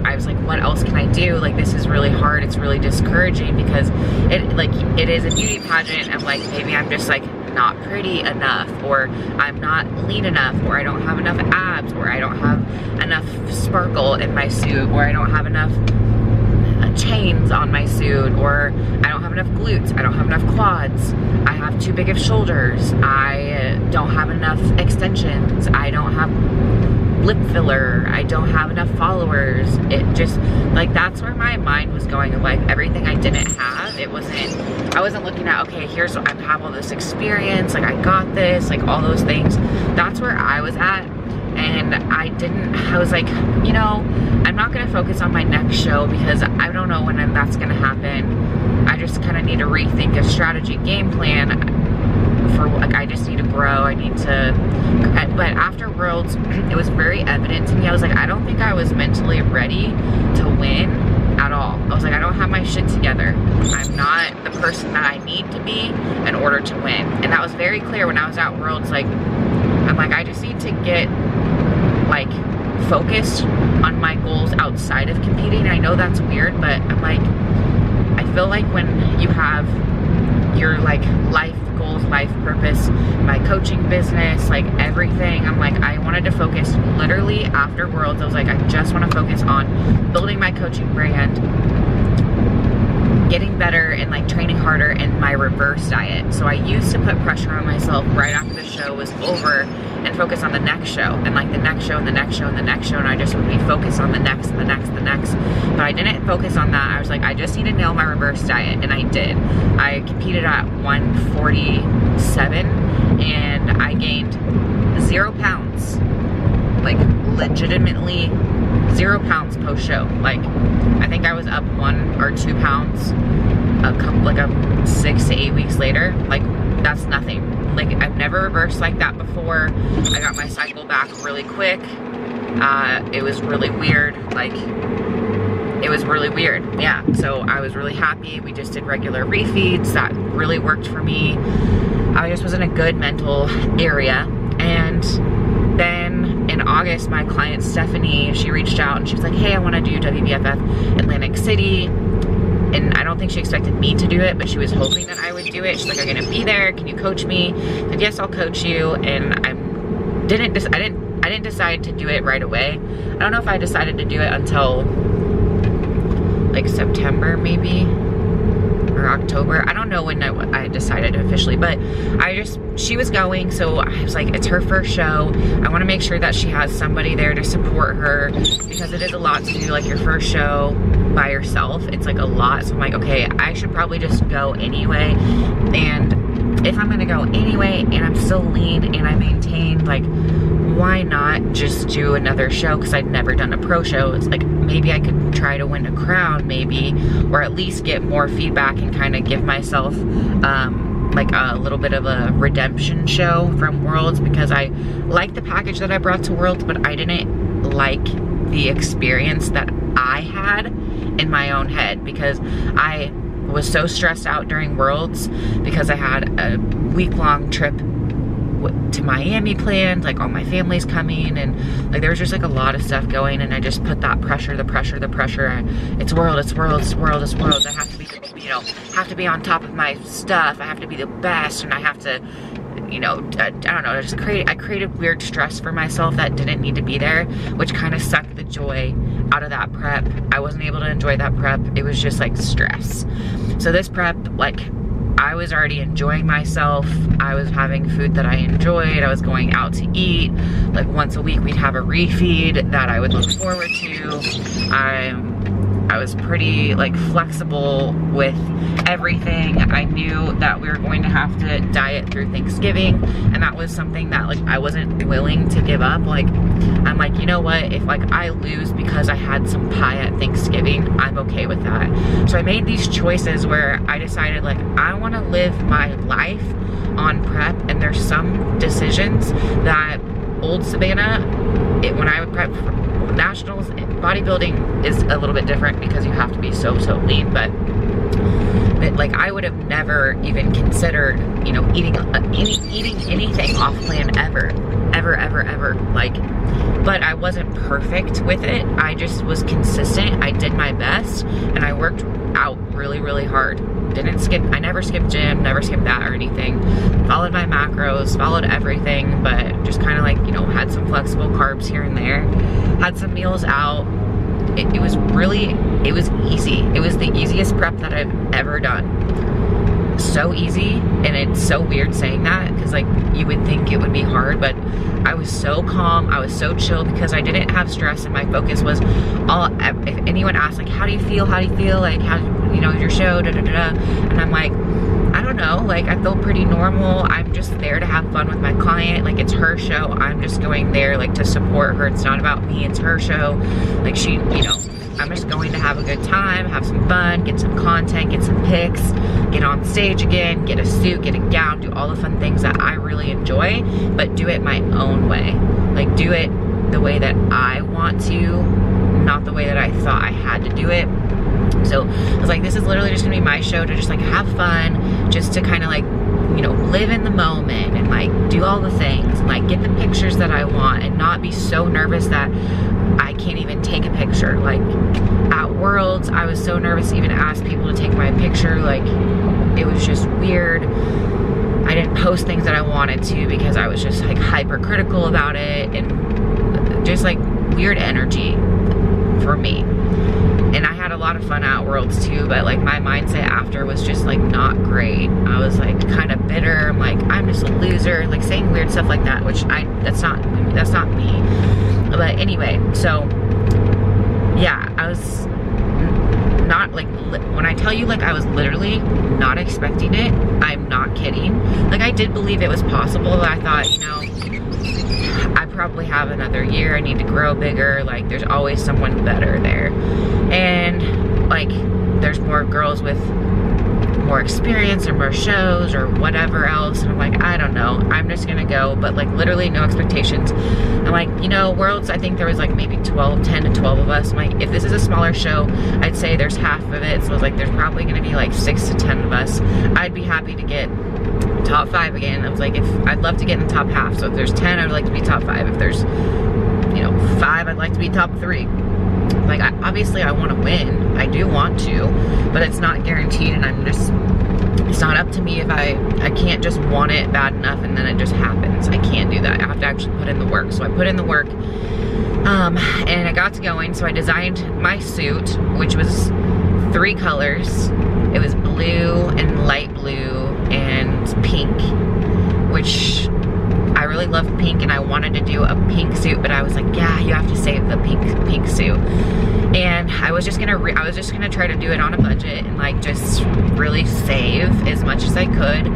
I was like, what else can I do? Like, this is really hard. It's really discouraging, because it is a beauty pageant, and like, maybe I'm just like not pretty enough, or I'm not lean enough, or I don't have enough abs, or I don't have enough sparkle in my suit, or I don't have enough chains on my suit, or I don't have enough glutes, I don't have enough quads, I have too big of shoulders, I don't have enough extensions, I don't have lip filler, I don't have enough followers. It just, like, that's where my mind was going, of like everything I didn't have. I wasn't looking at, okay, here's, I have all this experience, like I got this, like all those things. That's where I was at. And I was like, you know, I'm not gonna focus on my next show, because I don't know when that's gonna happen. I just kind of need to rethink a strategy, game plan for, like, I just need to grow, I need to, but after Worlds, it was very evident to me. I was like, I don't think I was mentally ready to win at all. I was like, I don't have my shit together. I'm not the person that I need to be in order to win. And that was very clear when I was at Worlds. Like, I'm like, I just need to get like focused on my goals outside of competing. And I know that's weird, but I'm like, I feel like when you have your like life goals, life purpose, my coaching business, like everything, I'm like, I wanted to focus literally after Worlds. I was like, I just want to focus on building my coaching brand, getting better and like training harder in my reverse diet. So I used to put pressure on myself right after the show was over and focus on the next show and like the next show and the next show and the next show, and I just would be focused on the next and the next and the next. But I didn't focus on that. I was like, I just need to nail my reverse diet, and I did. I competed at 147 and I gained 0 pounds. Like legitimately 0 pounds post show. Like I think I was up 1 or 2 pounds a couple, like 6 to 8 weeks later. Like that's nothing. Like I've never reversed like that before. I got my cycle back really quick. It was really weird. Like it was really weird. Yeah, so I was really happy. We just did regular refeeds. That really worked for me. I just was in a good mental area. And then in August, my client Stephanie, she reached out and she was like, hey, I want to do WBFF Atlantic City. And I don't think she expected me to do it, but she was hoping that I would do it. She's like, I'm gonna be there, can you coach me? I said, yes, I'll coach you. And I didn't decide to do it right away. I don't know if I decided to do it until like September maybe, or October. I don't know when I decided officially, but she was going, so I was like, it's her first show. I want to make sure that she has somebody there to support her, because it is a lot to do like your first show by yourself. It's like a lot. So I'm like, okay, I should probably just go anyway. And if I'm gonna go anyway and I'm still lean and I maintain, like, why not just do another show? Because I'd never done a pro show. It's like, maybe I could try to win a crown, maybe, or at least get more feedback and kind of give myself like a little bit of a redemption show from Worlds, because I liked the package that I brought to Worlds, but I didn't like the experience that I had in my own head, because I was so stressed out during Worlds because I had a week-long trip to Miami planned, like all my family's coming, and like there was just like a lot of stuff going, and I just put that pressure, the pressure. It's Worlds. I have to be, you know, have to be on top of my stuff. I have to be the best, and I have to, you know, I don't know, I created weird stress for myself that didn't need to be there, which kind of sucked the joy out of that prep. I wasn't able to enjoy that prep. It was just like stress. So this prep, like, I was already enjoying myself. I was having food that I enjoyed. I was going out to eat. Like once a week we'd have a refeed that I would look forward to. I was pretty like flexible with everything. I knew that we were going to have to diet through Thanksgiving, and that was something that like I wasn't willing to give up. Like I'm like, you know what, if like I lose because I had some pie at Thanksgiving, I'm okay with that. So I made these choices where I decided like I want to live my life on prep, and there's some decisions that old Savannah, when I would prep for nationals, bodybuilding is a little bit different because you have to be so lean, but like I would have never even considered, you know, eating anything off plan ever, like, but I wasn't perfect with it. I just was consistent. I did my best, and I worked out really hard. I never skipped gym, never skipped that or anything. Followed my macros, followed everything, but just kind of like, you know, had some flexible carbs here and there. Had some meals out. It was easy. It was the easiest prep that I've ever done. So easy, and it's so weird saying that because like you would think it would be hard, but I was so calm, I was so chill because I didn't have stress, and my focus was all, if anyone asked like, how do you feel, like, how, you know, your show, and I'm like, I don't know, like I feel pretty normal. I'm just there to have fun with my client. Like it's her show. I'm just going there like to support her. It's not about me, it's her show. Like she, you know, I'm just going to have a good time, have some fun, get some content, get some pics, get on stage again, get a suit, get a gown, do all the fun things that I really enjoy, but do it my own way. Like do it the way that I want to, not the way that I thought I had to do it. So I was like, this is literally just gonna be my show to just like have fun, just to kind of like, you know, live in the moment and like do all the things and like get the pictures that I want and not be so nervous that I can't even take a picture. Like at Worlds, I was so nervous to even ask people to take my picture. Like it was just weird. I didn't post things that I wanted to because I was just like hypercritical about it, and just like weird energy for me. And I had a a lot of fun at Worlds too, but like my mindset after was just like not great. I was like kind of bitter. I'm like, I'm just a loser, like saying weird stuff like that, which that's not me. But anyway, so yeah, I was not like, when I tell you like I was literally not expecting it, I'm not kidding. Like I did believe it was possible. I thought, you know, I probably have another year, I need to grow bigger, like there's always someone better there. And like there's more girls with more experience or more shows or whatever else, and I'm like, I don't know, I'm just gonna go. But like literally no expectations. I'm like, you know, Worlds, I think there was like maybe 10 to 12 of us. I'm like, if this is a smaller show, I'd say there's half of it, so I was like, there's probably gonna be like 6 to 10 of us. I'd be happy to get top 5 again. I was like, if I'd love to get in the top half, so if there's 10, I'd like to be top 5. If there's, you know, 5, I'd like to be top 3. Like, obviously I want to win, I do want to, but it's not guaranteed, and I'm just, it's not up to me. If I can't just want it bad enough and then it just happens. I can't do that. I have to actually put in the work. So I put in the work, and I got to going. So I designed my suit, which was 3 colors. It was blue and light blue and pink, which I really love pink, and I wanted to do a pink suit, but I was like, yeah, you have to save the pink suit. And I was just gonna try to do it on a budget and like just really save as much as I could.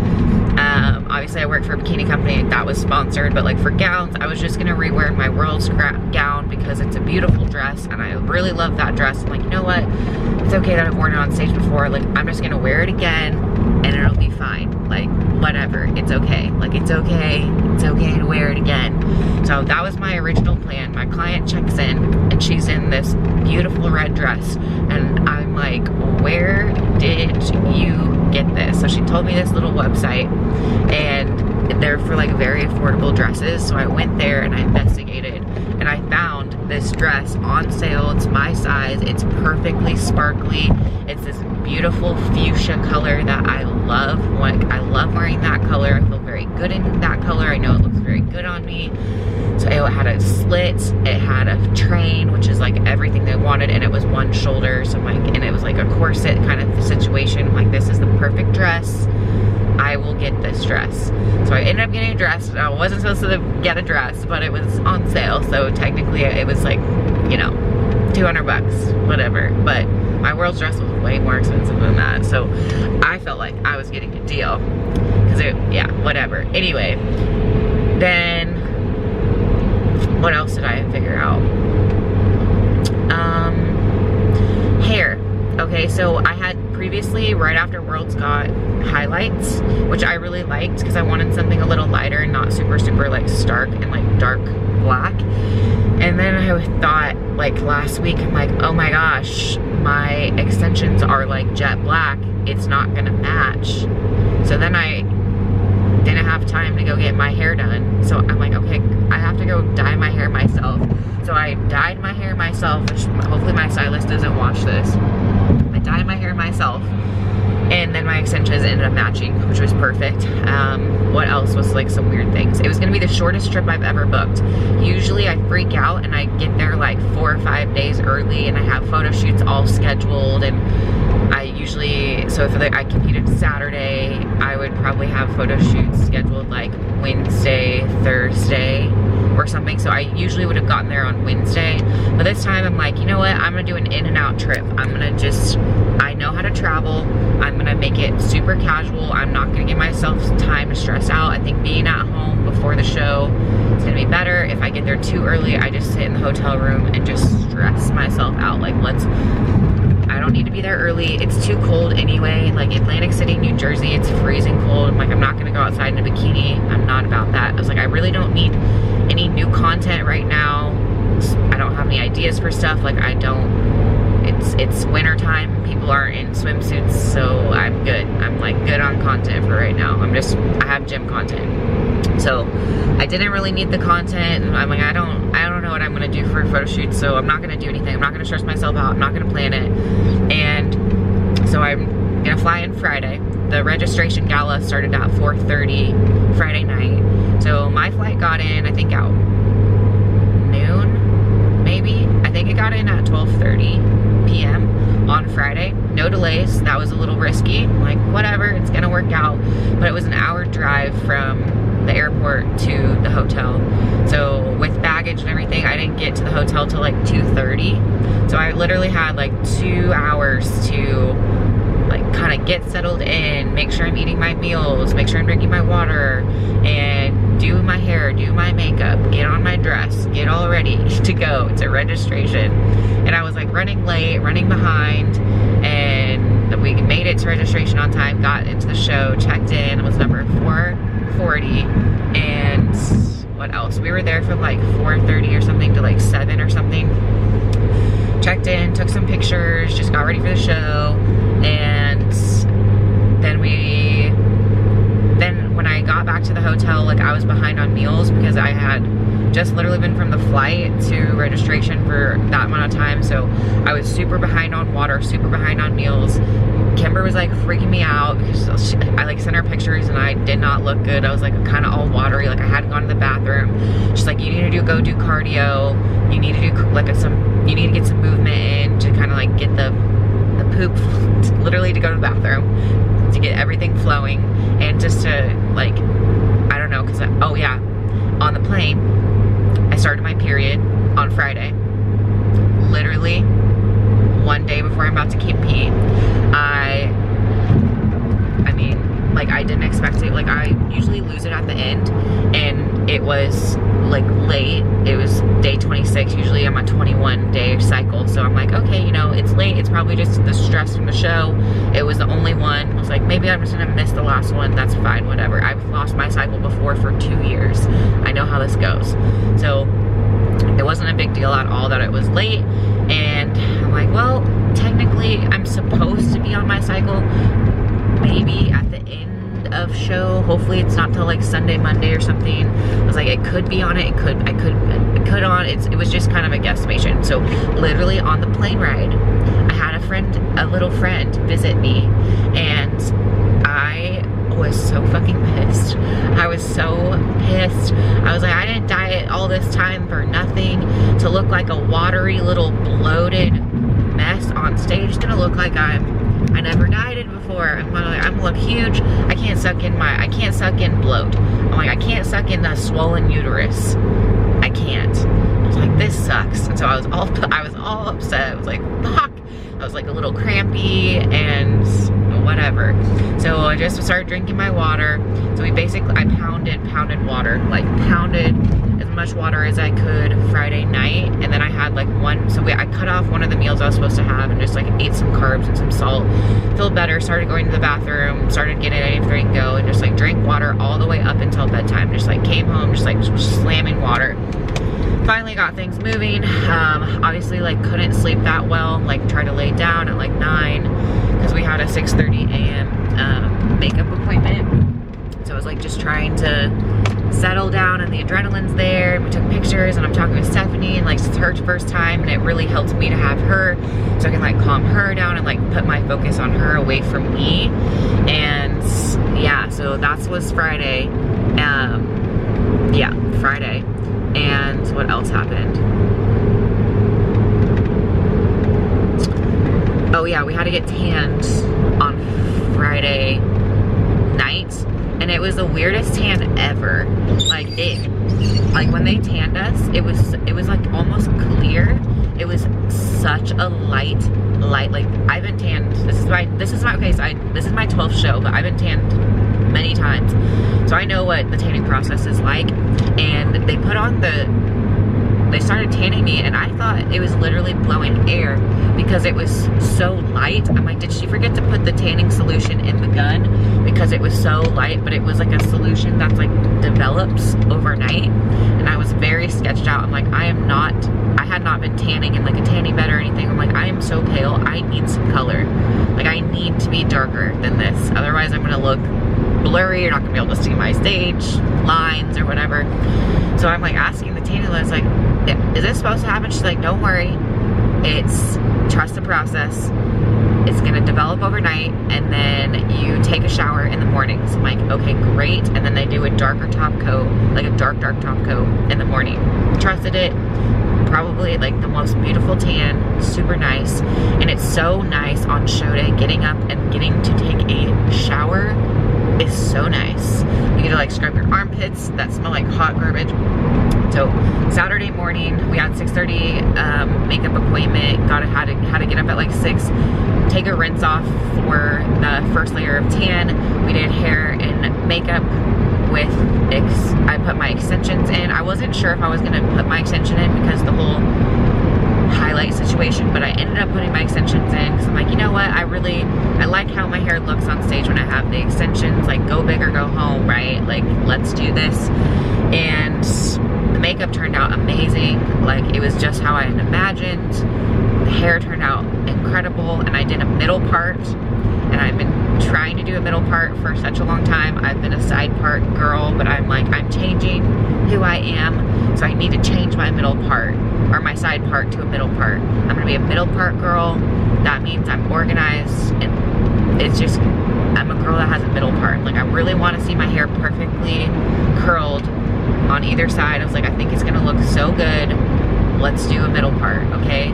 Obviously I work for a bikini company that was sponsored, but like for gowns, I was just gonna rewear my World's gown because it's a beautiful dress and I really love that dress. I'm like, you know what? It's okay that I've worn it on stage before. Like, I'm just gonna wear it again and it'll be fine. Like, whatever, it's okay. Like, it's okay to wear it again. So that was my original plan. My client checks in and she's in this beautiful red dress. And I'm like, where did you get this? So she told me this little website, and they're for like very affordable dresses. So I went there and I investigated, and I found this dress on sale. It's my size. It's perfectly sparkly. It's this beautiful fuchsia color that I love. Like, I love wearing that color. I feel very good in that color. I know it looks very good on me. So it had a slit, it had a train, which is like everything they wanted, and it was one shoulder. So I'm like, and it was like a corset kind of situation. I'm like, this is the perfect dress. I will get this dress. So I ended up getting a dress. I wasn't supposed to get a dress, but it was on sale. So technically it was like, you know, 200 bucks, whatever. But my World's dress was way more expensive than that. So I felt like I was getting a deal. Cause it, yeah, whatever. Anyway, then what else did I figure out? Hair. Okay, so I had previously, right after Worlds, got highlights, which I really liked because I wanted something a little lighter and not super like stark and like dark black. And then I thought, like last week, I'm like, oh my gosh, my extensions are like jet black. It's not gonna match. So then I didn't have time to go get my hair done. So I'm like, okay, I have to go dye my hair myself. So I dyed my hair myself, which hopefully my stylist doesn't watch this. I dyed my hair myself, and then my extensions ended up matching, which was perfect. What else was like some weird things? It was gonna be the shortest trip I've ever booked. Usually I freak out and I get there like 4 or 5 days early, and I have photo shoots all scheduled, and I usually, so if I competed Saturday, I would probably have photo shoots scheduled like Wednesday, Thursday, or something. So I usually would have gotten there on Wednesday, but this time I'm like, you know what, I'm gonna do an in and out trip. I'm gonna just, I know how to travel. I'm gonna make it super casual. I'm not gonna give myself time to stress out. I think being at home before the show is gonna be better. If I get there too early, I just sit in the hotel room and just stress myself out. Like, I don't need to be there early. It's too cold anyway. Like Atlantic City, New Jersey, it's freezing cold. I'm like, I'm not gonna go outside in a bikini. I'm not about that. I was like, I really don't need any new content right now. I don't have any ideas for stuff. Like, I don't, it's winter time. People are in swimsuits, so I'm good. I'm like good on content for right now. I have gym content. So I didn't really need the content. I'm like, I don't know what I'm gonna do for a photo shoot, so I'm not gonna do anything. I'm not gonna stress myself out. I'm not gonna plan it. And so I'm gonna fly in Friday. The registration gala started at 4:30 Friday night. So my flight got in, I think at noon, maybe. I think it got in at 12:30 p.m. on Friday. No delays. That was a little risky. I'm like, whatever, it's gonna work out. But it was an hour drive from the airport to the hotel. So with baggage and everything, I didn't get to the hotel till like 2:30. So I literally had like 2 hours to like kind of get settled in, make sure I'm eating my meals, make sure I'm drinking my water, and do my hair, do my makeup, get on my dress, get all ready to go to registration. And I was like running late, running behind, and we made it to registration on time, got into the show, checked in, it was number 440, and what else? We were there from like 4:30 or something to like 7 or something. Checked in, took some pictures, just got ready for the show, and then when I got back to the hotel, like I was behind on meals because I had just literally been from the flight to registration for that amount of time, so I was super behind on water, super behind on meals. Kimber was like freaking me out because I like sent her pictures and I did not look good. I was like kind of all watery, like I hadn't gone to the bathroom. She's like, you need to go do cardio, you need to do like you need to get some movement in to kind of like get the poop, literally to go to the bathroom, to get everything flowing, and just to like, I don't know, because oh yeah, on the plane, I started my period on Friday, literally one day before I'm about to keep pee. I mean, like I didn't expect it. Like I usually lose it at the end, and it was like late. It was day 26. Usually I'm a 21-day cycle, so I'm like, okay, you know, it's late. It's probably just the stress from the show. It was the only one. I was like, maybe I'm just gonna miss the last one. That's fine, whatever. I've lost my cycle before for 2 years. I know how this goes. So it wasn't a big deal at all that it was late, and I'm like, well, technically I'm supposed to be on my cycle maybe at the end of show. Hopefully it's not till like Sunday, Monday or something. I was like, it could be on it, it could on it. It was just kind of a guesstimation. So literally on the plane ride, I had a little friend visit me, and I was so fucking pissed. I was so pissed. I was like, I didn't diet all this time for nothing, to look like a watery little bloated mess on stage. It's gonna look like I never dieted before. I'm gonna look huge. I can't suck in bloat. I'm like, I can't suck in the swollen uterus. I can't. I was like, this sucks. And so I was all upset. I was like, fuck. I was like a little crampy and whatever. So I just started drinking my water. So I pounded water, like pounded as much water as I could Friday night. And then I had like I cut off one of the meals I was supposed to have and just like ate some carbs and some salt. Felt better, started going to the bathroom, started getting anything to go, and just like drank water all the way up until bedtime. Just like came home, just like slamming water. Finally got things moving. Obviously like couldn't sleep that well, like tried to lay down at like 9 because we had a 6:30 a.m. Makeup appointment. So I was like just trying to settle down, and the adrenaline's there. We took pictures, and I'm talking with Stephanie, and like it's her first time, and it really helped me to have her so I can like calm her down and like put my focus on her away from me. And yeah, so that was Friday. Yeah, Friday. And what else happened? Oh yeah, we had to get tanned on Friday night, and it was the weirdest tan ever. Like when they tanned us, it was like almost clear. It was such a light, like I've been tanned. This is my 12th show, but I've been tanned many times, so I know what the tanning process is like. And they started tanning me, and I thought it was literally blowing air because it was so light. I'm like, did she forget to put the tanning solution in the gun because it was so light? But it was like a solution that's like develops overnight, and I was very sketched out. I'm like, I had not been tanning in like a tanning bed or anything. I'm like, I am so pale, I need some color. Like I need to be darker than this, otherwise I'm gonna look blurry. You're not gonna be able to see my stage lines or whatever. So I'm like asking the tanning lady, like, is this supposed to happen? She's like, don't worry, trust the process. It's gonna develop overnight, and then you take a shower in the mornings. I'm like, okay, great. And then they do a darker top coat, like a dark top coat in the morning. Trusted it. probably like the most beautiful tan, super nice. And it's so nice on show day, getting up and getting to take a shower is so nice. You get to like scrub your armpits that smell like hot garbage. So Saturday morning, we had 6:30 makeup appointment. Had to get up at like 6, take a rinse off for the first layer of tan. We did hair and makeup with I put my extensions in. I wasn't sure if I was gonna put my extension in because the whole highlight situation, but I ended up putting my extensions in because I'm like, you know what, I like how my hair looks on stage when I have the extensions. Like, go big or go home, right? Like, let's do this. And the makeup turned out amazing. Like, it was just how I had imagined. The hair turned out incredible, and I did a middle part, and I've been trying to do a middle part for such a long time. I've been a side part girl, but I'm like, I'm changing who I am, so I need to change my middle part, or my side part, to a middle part. I'm gonna be a middle part girl. That means I'm organized, and it's just, I'm a girl that has a middle part. Like, I really want to see my hair perfectly curled on either side. I was like, I think it's gonna look so good. Let's do a middle part, okay?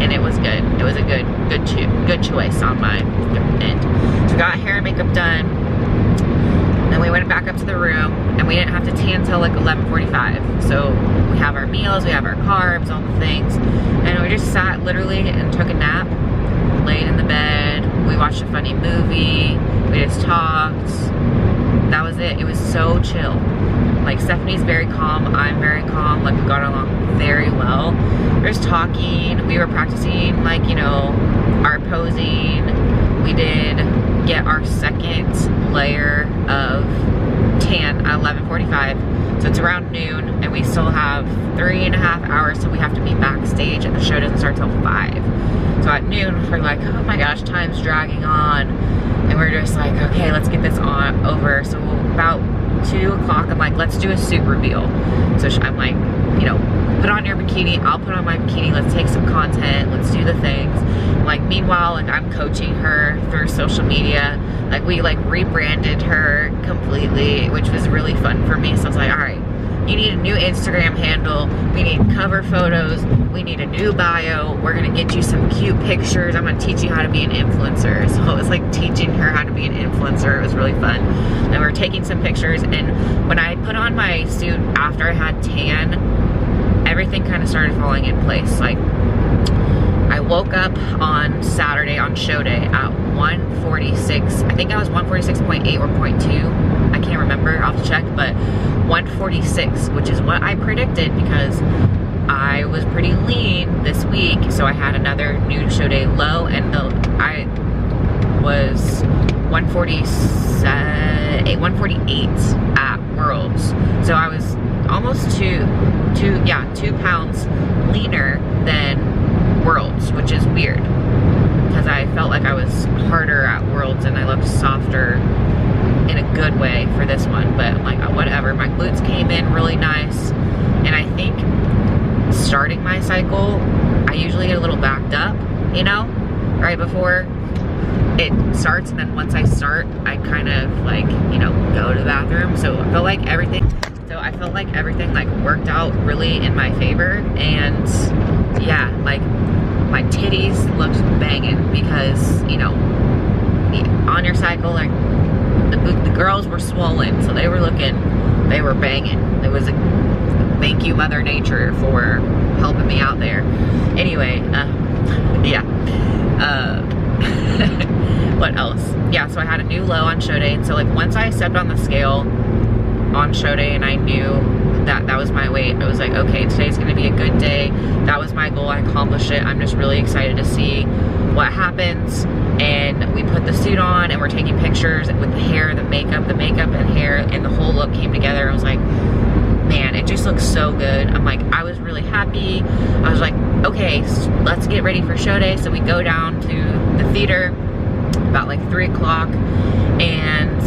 And it was good. It was a good choice on my end. So we got hair and makeup done. Then we went back up to the room, and we didn't have to tan till like 11:45. So we have our meals, we have our carbs, all the things. And we just sat literally and took a nap, laid in the bed. We watched a funny movie. We just talked. That was it. It was so chill. Like, Stephanie's very calm, I'm very calm. Like, we got along very well. We were just talking. We were practicing, like, you know, our posing. We did get our second layer of tan at 11:45. So it's around noon, and we still have 3.5 hours till we have to be backstage, and the show doesn't start till 5. So at noon, we're like, oh my gosh, time's dragging on. And we're just like, okay, let's get this on over. So about 2 o'clock, I'm like, let's do a suit reveal. So I'm like, you know, put on your bikini, I'll put on my bikini, let's take some content, let's do the things. Like, meanwhile, like, I'm coaching her through social media. Like, we like rebranded her completely, which was really fun for me. So I was like, all right, you need a new Instagram handle, we need cover photos, we need a new bio, we're gonna get you some cute pictures, I'm gonna teach you how to be an influencer. So it was like teaching her how to be an influencer. It was really fun. And we were taking some pictures, and when I put on my suit after I had tan, everything kind of started falling in place. Like, I woke up on Saturday on show day at 1:46. I think I was 1:46.8 or 0.2. I can't remember, I'll have to check, but 1:46, which is what I predicted because I was pretty lean this week. So I had another new show day low, and I was 148 at Worlds. So I was almost 2 pounds leaner than Worlds, which is weird because I felt like I was harder at Worlds and I looked softer in a good way for this one. But I'm like, whatever. My glutes came in really nice, and I think starting my cycle, I usually get a little backed up, you know, right before it starts, and then once I start, I kind of like, you know, go to the bathroom. So I felt like everything like worked out really in my favor. And yeah, like, my titties looked banging because, you know, on your cycle, like, the girls were swollen, so they were banging. It was a thank you, Mother Nature, for helping me out there. Anyway, yeah. What else? Yeah, so I had a new low on show day, and so like once I stepped on the scale on show day and I knew that was my weight, I was like, okay, today's gonna be a good day. That was my goal, I accomplished it. I'm just really excited to see what happens. And we put the suit on, and we're taking pictures with the hair, the makeup and hair, and the whole look came together. I was like, man, it just looks so good. I'm like, I was really happy. I was like, okay, let's get ready for show day. So we go down to the theater about like 3 o'clock, and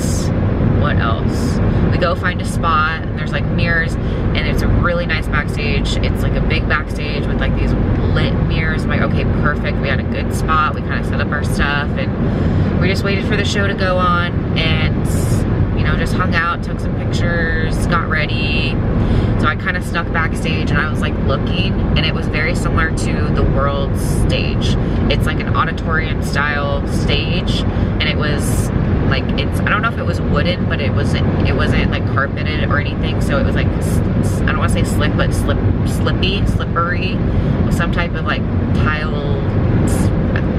what else? We go find a spot, and there's like mirrors, and it's a really nice backstage. It's like a big backstage with like these lit mirrors. I'm like, okay, perfect. We had a good spot. We kind of set up our stuff, and we just waited for the show to go on, and, you know, just hung out, took some pictures, got ready. So I kind of snuck backstage and I was like looking, and it was very similar to the World stage. It's like an auditorium style stage, and it was like, I don't know if it was wooden, but it wasn't like carpeted or anything. So it was like, I don't want to say slick, but slippery, with some type of like tile,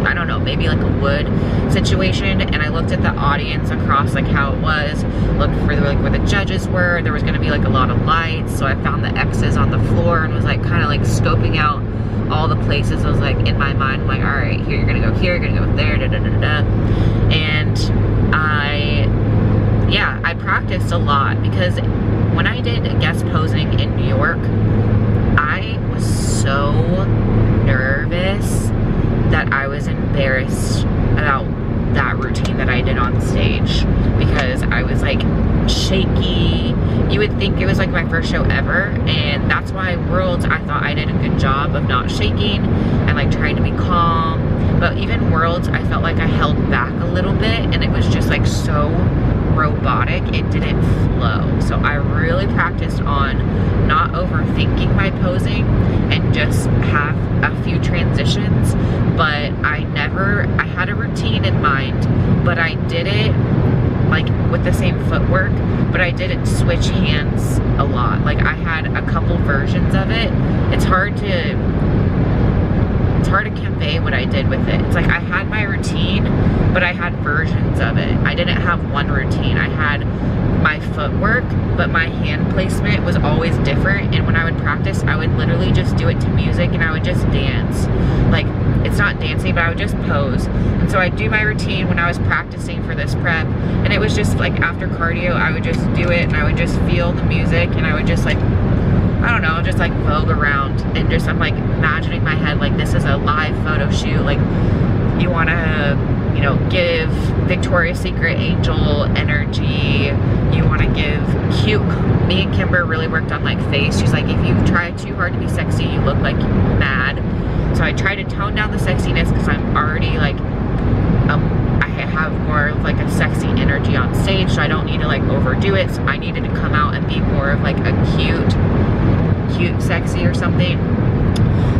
I don't know, maybe like a wood situation. And I looked at the audience across like how it was, looked for like where the judges were. There was going to be like a lot of lights, so I found the X's on the floor and was like kind of like scoping out all the places. I was like, in my mind, I'm like, all right, here, you're gonna go here, you're gonna go there, da da da da. And I practiced a lot, because when I did guest posing in New York, I was so nervous that I was embarrassed about that routine that I did on stage, because I was like shaky. You would think it was like my first show ever, and that's why Worlds, I thought I did a good job of not shaking and like trying to be calm. But even Worlds, I felt like I held back a little bit, and it was just like so robotic, it didn't flow. So I really practiced on not overthinking my posing and just have a few transitions. But I had a routine in mind, but I did it like with the same footwork, but I didn't switch hands a lot. Like I had a couple versions of it. It's hard to convey what I did with it. It's like I had my routine, but I had versions of it. I didn't have one routine. I had my footwork, but my hand placement was always different. And when I would practice, I would literally just do it to music, and I would just dance. Like, it's not dancing, but I would just pose. And so I'd do my routine when I was practicing for this prep, and it was just like after cardio, I would just do it, and I would just feel the music, and I would just like, I don't know, just like vogue around, and just, I'm like imagining my head like this is a live photo shoot. Like, you want to, you know, give Victoria's Secret angel energy. You want to give cute. Me and Kimber really worked on like face. She's like, if you try too hard to be sexy, you look like mad. So I try to tone down the sexiness, because I'm already like, I have more of like a sexy energy on stage, so I don't need to like overdo it. So I needed to come out and be more of like a cute sexy or something.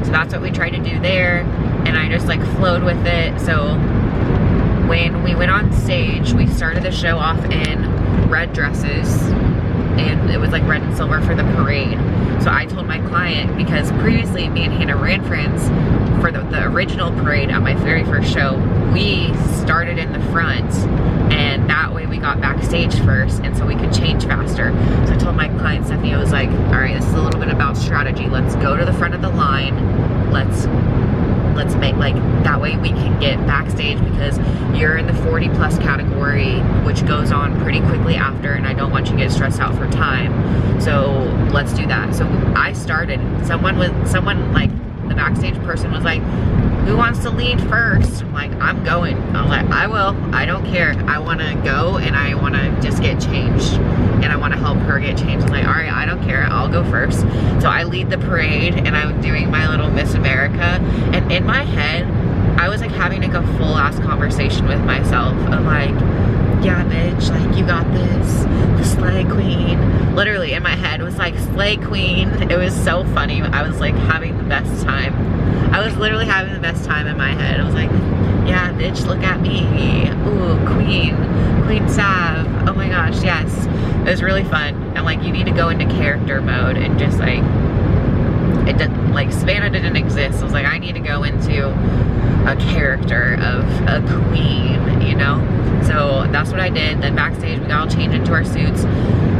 So that's what we tried to do there, and I just like flowed with it. So when we went on stage, we started the show off in red dresses, and it was like red and silver for the parade. So I told my client, because previously me and Hannah ran friends for the original parade at my very first show, we started in the front, and that way we got backstage first, and so we could change faster. So I told my client Stephanie, I was like, all right, this is a little bit about strategy. Let's go to the front of the line. Let's make, like, that way we can get backstage, because you're in the 40 plus category, which goes on pretty quickly after, and I don't want you to get stressed out for time. So let's do that. So I started, someone like, the backstage person was like, who wants to lead first? I'm like, I'm going. I'm like, I will. I don't care. I want to go, and I want to just get changed, and I want to help her get changed. I'm like, all right, I don't care. I'll go first. So I lead the parade, and I'm doing my little Miss America, and in my head, I was like having like a full ass conversation with myself of like, yeah, bitch, like, you got this, the slay queen. Literally in my head it was like, slay queen. It was so funny. I was like having the best time. I was literally having the best time in my head. I was like, yeah, bitch, look at me. Ooh, Queen Sav. Oh my gosh, yes. It was really fun. And like, you need to go into character mode and just like, it didn't, like, Savannah didn't exist. I was like, I need to go into a character of a queen, you know? So that's what I did. Then backstage, we got all changed into our suits.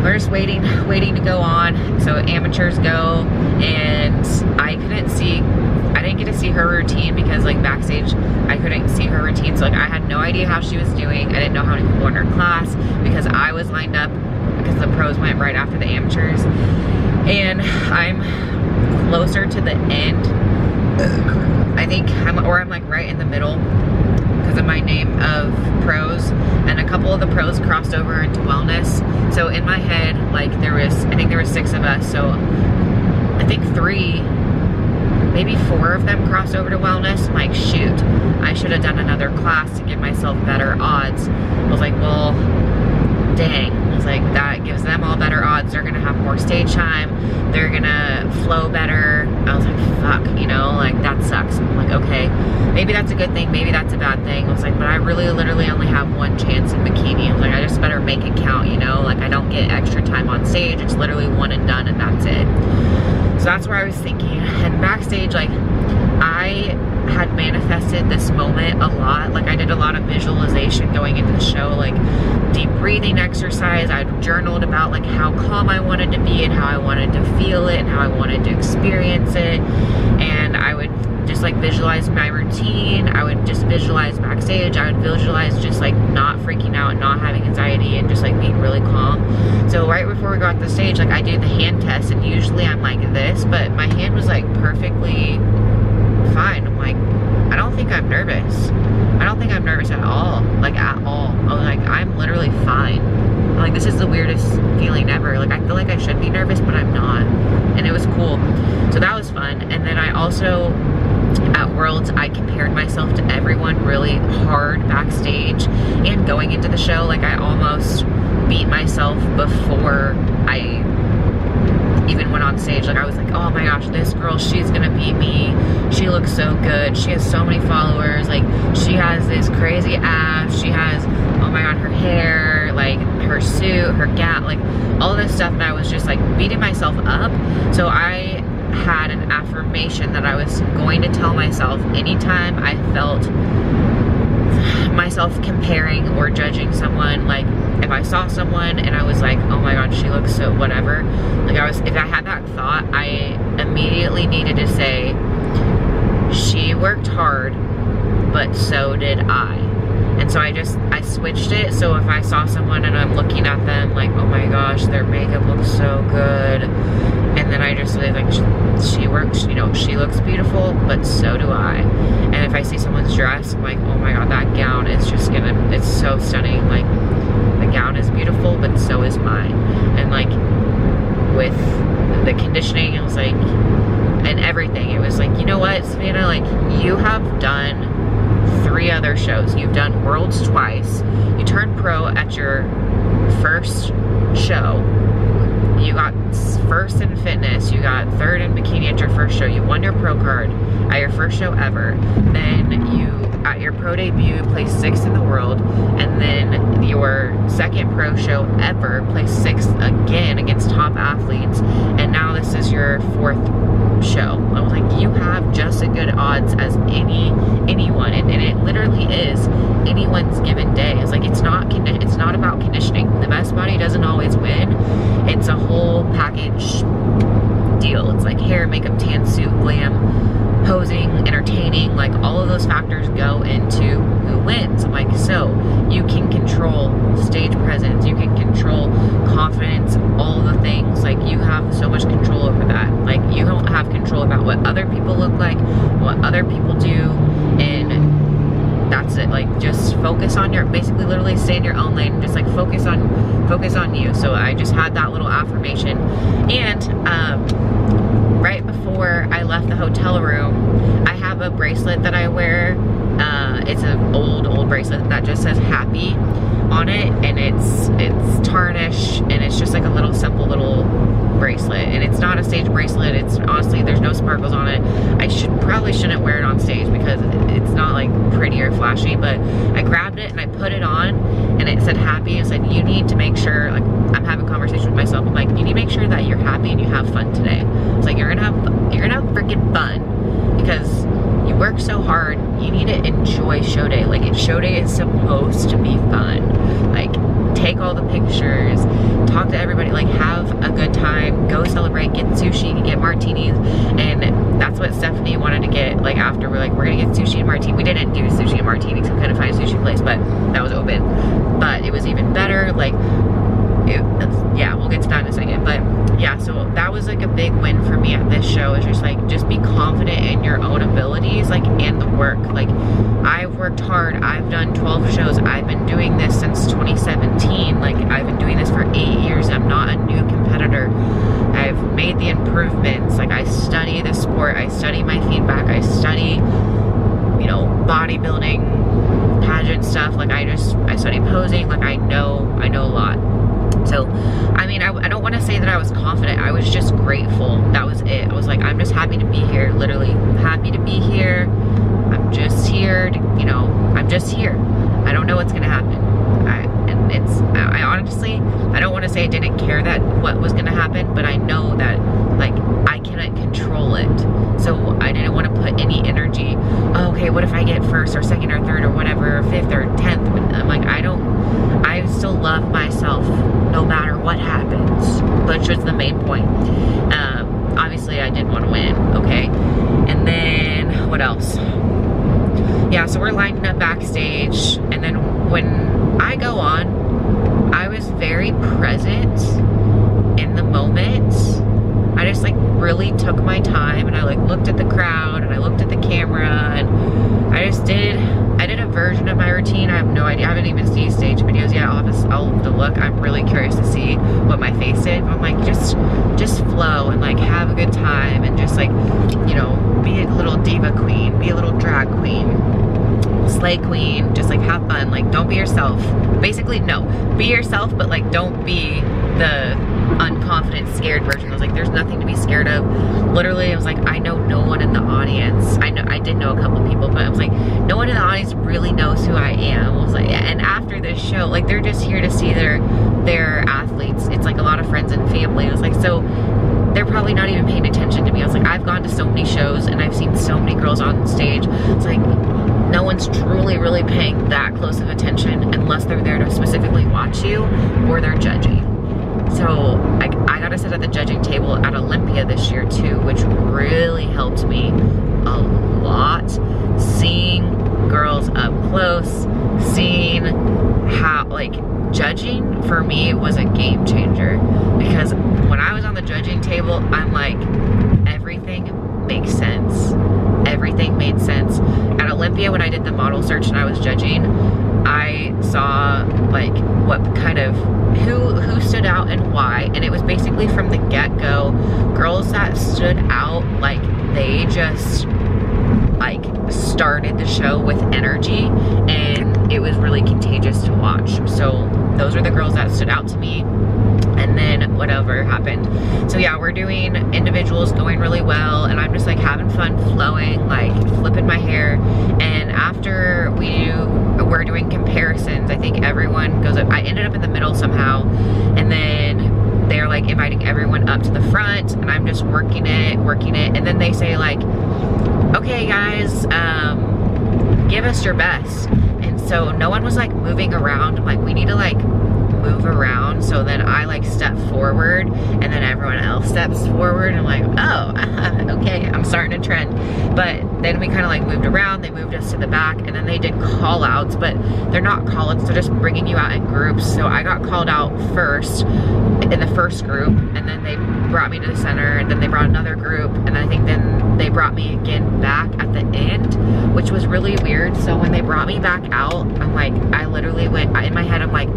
We're just waiting to go on. So amateurs go, and I didn't get to see her routine, because like backstage, I couldn't see her routine. So like, I had no idea how she was doing. I didn't know how many people in her class, because I was lined up, because the pros went right after the amateurs. And I'm closer to the end. I think I'm like right in the middle, because of my name of pros, and a couple of the pros crossed over into wellness. So in my head, like, I think there were 6 of us, so I think 3, maybe 4 of them crossed over to wellness. I'm like, shoot, I should have done another class to give myself better odds. I was like, well, dang. was like, that gives them all better odds. They're gonna have more stage time. They're gonna flow better. I was like, fuck, you know, like that sucks. I'm like, okay, maybe that's a good thing, maybe that's a bad thing. I was like, but I really literally only have one chance in bikini. I was like, I just better make it count, you know, like I don't get extra time on stage. It's literally one and done and that's it. So that's where I was thinking. And backstage, like, I had manifested this moment a lot. Like, I did a lot of visualization going into the show, like deep breathing exercise. I journaled about like how calm I wanted to be and how I wanted to feel it and how I wanted to experience it. And I would just like visualize my routine. I would just visualize backstage. I would visualize just like not freaking out, not having anxiety, and just like being really calm. So right before we got to the stage, like I do the hand test, and usually I'm like this, but my hand was like perfectly fine. I'm like, I don't think I'm nervous. I don't think I'm nervous at all. Like at all. I was like, I'm literally fine. I'm like, this is the weirdest feeling ever. Like I feel like I should be nervous, but I'm not. And it was cool. So that was fun. And then I also, at Worlds, I compared myself to everyone really hard backstage and going into the show. Like I almost beat myself before I even went on stage. Like I was like, oh my gosh, this girl, she's gonna beat me. She looks so good. She has so many followers. Like she has this crazy abs. She has, oh my god, her hair, like her suit, her gown, like all this stuff. And I was just like beating myself up. So I had an affirmation that I was going to tell myself anytime I felt myself comparing or judging someone. Like if I saw someone and I was like, oh my god, she looks so whatever, like if I had that thought, I immediately needed to say, she worked hard, but so did I. And so I switched it. So if I saw someone and I'm looking at them like, oh my gosh, their makeup looks so good, and then I just say like, she works, you know, she looks beautiful, but so do I. And if I see someone's dress, I'm like, oh my god, that gown is just it's so stunning. Like the gown is beautiful, but so is mine. And like with the conditioning, it was like, and everything, it was like, you know what, Savannah, like you have done 3 other shows. You've done Worlds twice. You turned pro at your first show. You got first in fitness. You got 3rd in bikini at your first show. You won your pro card at your first show ever. Then you, at your pro debut, placed 6th in the world. And then your 2nd pro show ever, placed 6th again against top athletes. And now this is your 4th show. I was like, you have just as good odds as anyone, and it literally is anyone's given day. It's like, it's not about conditioning. The best body doesn't always win. It's a whole package deal. It's like hair, makeup, tan, suit, glam, posing, entertaining, like all of those factors go into who wins. I'm like, so you can control stage presence, you can control confidence, all the things. Like you have so much control over that. Like you don't have control about what other people look like, what other people do, and that's it. Like just focus on your, basically literally stay in your own lane, just like focus on you. So I just had that little affirmation. And right before I left the hotel room, I have a bracelet that I wear. It's an old bracelet that just says happy on it, and it's tarnished, and it's just like a little simple little bracelet, and it's not a stage bracelet. It's honestly, there's no sparkles on it. I probably shouldn't wear it on stage because it's not like pretty or flashy, but I grabbed it and I put it on, and it said happy. It said, you need to make sure, like I'm having a conversation with myself, I'm like, you need to make sure that you're happy and you have fun today. It's like, you're gonna have freaking fun because you work so hard. You need to enjoy show day. Like show day is supposed to be fun. Like take all the pictures, talk to everybody, like have a good time, go celebrate, get sushi, get martinis. And that's what Stephanie wanted to get. Like after we're gonna get sushi and martini. We didn't do sushi and martini because we couldn't find a sushi place, but that was open. But it was even better. Like yeah, we'll get to that in a second. But yeah, so that was like a big win for me at this show. Is just like, just be confident in your own abilities, like, and the work. Like I've worked hard. I've done 12 shows. I've been doing this since 2017. Like I've been doing this for 8 years. I'm not a new competitor. I've made the improvements. Like I study the sport. I study my feedback. I study, you know, bodybuilding, pageant stuff. Like I study posing. Like I know a lot. So, I mean, I don't want to say that I was confident. I was just grateful. That was it. I was like, I'm just happy to be here. Literally, I'm happy to be here. I'm just here to, you know, I'm just here. I don't know what's going to happen. I honestly, I don't want to say I didn't care that what was going to happen, but I know that, like, I cannot control it. So I didn't want to put any energy, oh, okay, what if I get first or second or third or whatever, or fifth or 10th? I'm like, I still love myself no matter what happens, which was the main point. Obviously I did want to win, okay? And then, what else? Yeah, so we're lining up backstage, and then when I go on, I was very present in the moment. I just like really took my time, and I like looked at the crowd, and I looked at the camera, and I did a version of my routine. I have no idea. I haven't even seen stage videos yet. I'll have to look. I'm really curious to see what my face did. But I'm like, just flow and like have a good time, and just like, you know, be a little diva queen, be a little drag queen, slay queen, just like have fun. Like, don't be yourself. Basically, no, be yourself, but like don't be the unconfident, scared version. I was like, there's nothing to be scared of. Literally, I was like, I know no one in the audience. I did know a couple of people, but I was like, no one in the audience really knows who I am. I was like, and after this show, like, they're just here to see their athletes. It's like a lot of friends and family. I was like, so they're probably not even paying attention to me. I was like, I've gone to so many shows and I've seen so many girls on stage. It's like, no one's truly really paying that close of attention unless they're there to specifically watch you or they're judging. So I got to sit at the judging table at Olympia this year too, which really helped me a lot. Seeing girls up close, seeing how, like, judging for me was a game changer, because when I was on the judging table, I'm like, everything makes sense. Everything made sense. At Olympia, when I did the model search and I was judging, I saw like what kind of who stood out and why, and it was basically from the get-go, girls that stood out, like they just like started the show with energy, and it was really contagious to watch. So those are the girls that stood out to me. And then whatever happened. So yeah, we're doing individuals, going really well, and I'm just like having fun, flowing, like flipping my hair. And after we're doing comparisons, I think everyone goes up. I ended up in the middle somehow, and then they're like inviting everyone up to the front, and I'm just working it, and then they say like, okay guys, give us your best. And so no one was like moving around. I'm like, we need to like move around. So then I like step forward, and then everyone else steps forward. I'm like, oh, okay, I'm starting to trend. But then we kind of like moved around. They moved us to the back, and then they did call outs, but they're not call outs, they're just bringing you out in groups. So I got called out first in the first group, and then they brought me to the center, and then they brought another group, and I think then they brought me again back at the end, which was really weird. So when they brought me back out, I'm like, I literally went, in my head I'm like,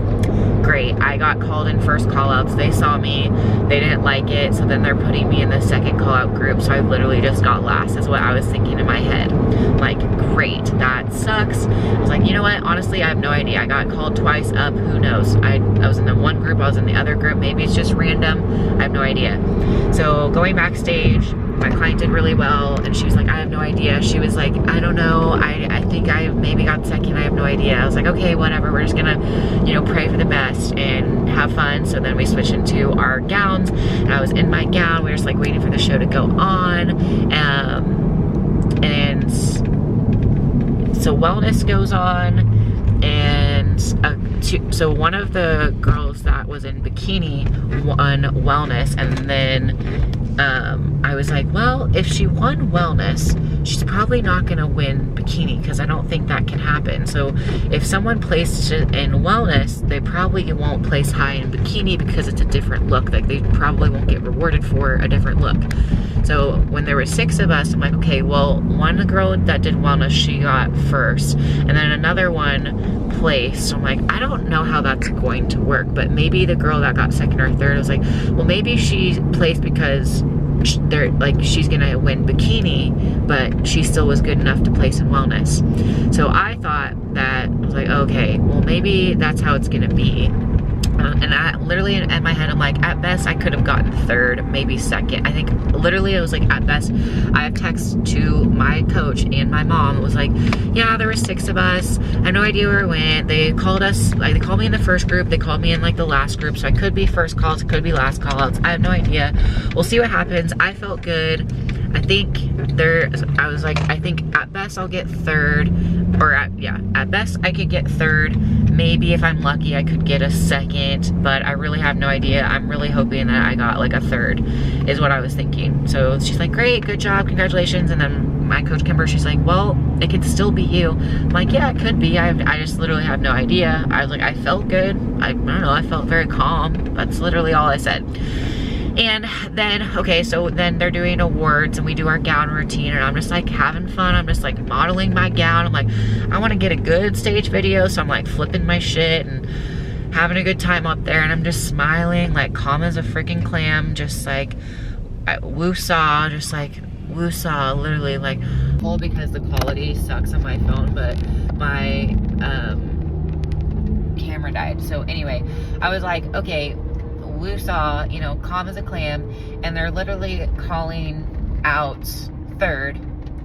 great, I got called in first call outs, they saw me, they didn't like it, so then they're putting me in the second call out group, so I literally just got last, is what I was thinking in my head. Like, great, that sucks. I was like, you know what, honestly, I have no idea. I got called twice up, who knows? I was in the one group, I was in the other group, maybe it's just random, I have no idea. So going backstage, my client did really well, and she was like, I have no idea. She was like, I don't know, I think I maybe got second, I have no idea. I was like, okay, whatever, we're just gonna, you know, pray for the best and have fun. So then we switched into our gowns, and I was in my gown. We were just like waiting for the show to go on, and so wellness goes on, and so one of the girls that was in bikini won wellness, and then I was like, well, if she won wellness, she's probably not gonna win bikini, because I don't think that can happen. So if someone placed in wellness, they probably won't place high in bikini, because it's a different look. Like, they probably won't get rewarded for a different look. So when there were 6 of us, I'm like, okay, well, one girl that did wellness, she got first, and then another one placed. So I'm like, I don't know how that's going to work, but maybe the girl that got second or third, I was like, well, maybe she placed because they're like, she's gonna win bikini, but she still was good enough to place in wellness. So I thought that, I was like, okay, well, maybe that's how it's gonna be. And I literally in my head, I'm like, at best I could have gotten third, maybe second. I think literally it was like, at best. I have text to my coach and my mom. It was like, yeah, there were 6 of us. I have no idea where it went. They called us, like they called me in the first group. They called me in like the last group. So I could be first calls, could be last call outs. I have no idea. We'll see what happens. I felt good. I think I was like, I think at best I'll get third, or at best I could get third. Maybe if I'm lucky, I could get a second, but I really have no idea. I'm really hoping that I got like a third is what I was thinking. So she's like, great, good job, congratulations. And then my coach Kimber, she's like, well, it could still be you. I'm like, yeah, it could be. I just literally have no idea. I was like, I felt good. I don't know, I felt very calm. That's literally all I said. And then, okay, so then they're doing awards and we do our gown routine and I'm just like having fun. I'm just like modeling my gown. I'm like, I want to get a good stage video. So I'm like flipping my shit and having a good time up there. And I'm just smiling, like calm as a freaking clam. Just like woo-saw, just like woo-saw, literally like, well, because the quality sucks on my phone, but my camera died. So anyway, I was like, okay, woo-saw, you know, calm as a clam, and they're literally calling out third,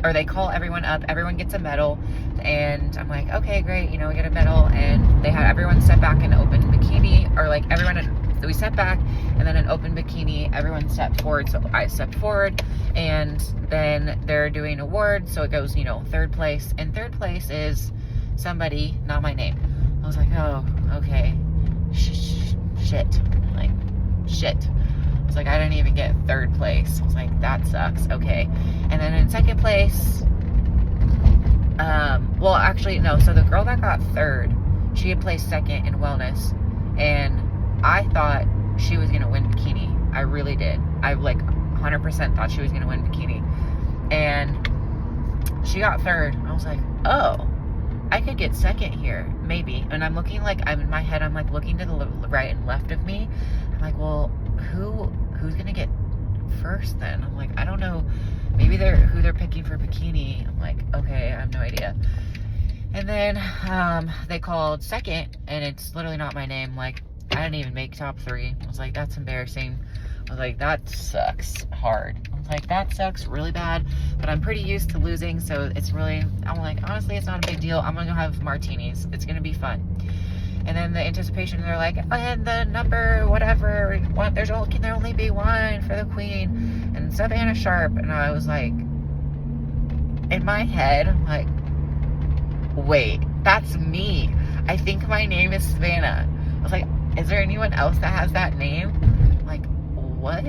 or they call everyone up, everyone gets a medal, and I'm like, okay, great, you know, we get a medal, and they had everyone step back in open bikini, or like everyone, we step back, and then an open bikini, everyone stepped forward, so I stepped forward, and then they're doing awards, so it goes, you know, third place, and third place is somebody, not my name. I was like, oh, okay, shit. Like, shit. I was like, I didn't even get third place. I was like, that sucks. Okay. And then in second place, well, actually, no. So the girl that got third, she had placed second in wellness. And I thought she was going to win bikini. I really did. I like 100% thought she was going to win bikini. And she got third. I was like, oh, I could get second here, maybe. And I'm looking like, I'm in my head, I'm like looking to the right and left of me. I'm like, well, who's gonna get first then? I'm like, I don't know. Maybe who they're picking for bikini. I'm like, okay, I have no idea. And then they called second, and it's literally not my name. Like, I didn't even make top 3. I was like, that's embarrassing. I was like, that sucks hard. I was like, that sucks really bad, but I'm pretty used to losing, so it's really, I'm like, honestly, it's not a big deal. I'm gonna go have martinis. It's gonna be fun. And then the anticipation, they're like, and the number, whatever, can there only be one for the queen, and Savana Sharp. And I was like, in my head, I'm like, wait, that's me. I think my name is Savana. I was like, is there anyone else that has that name? Like, what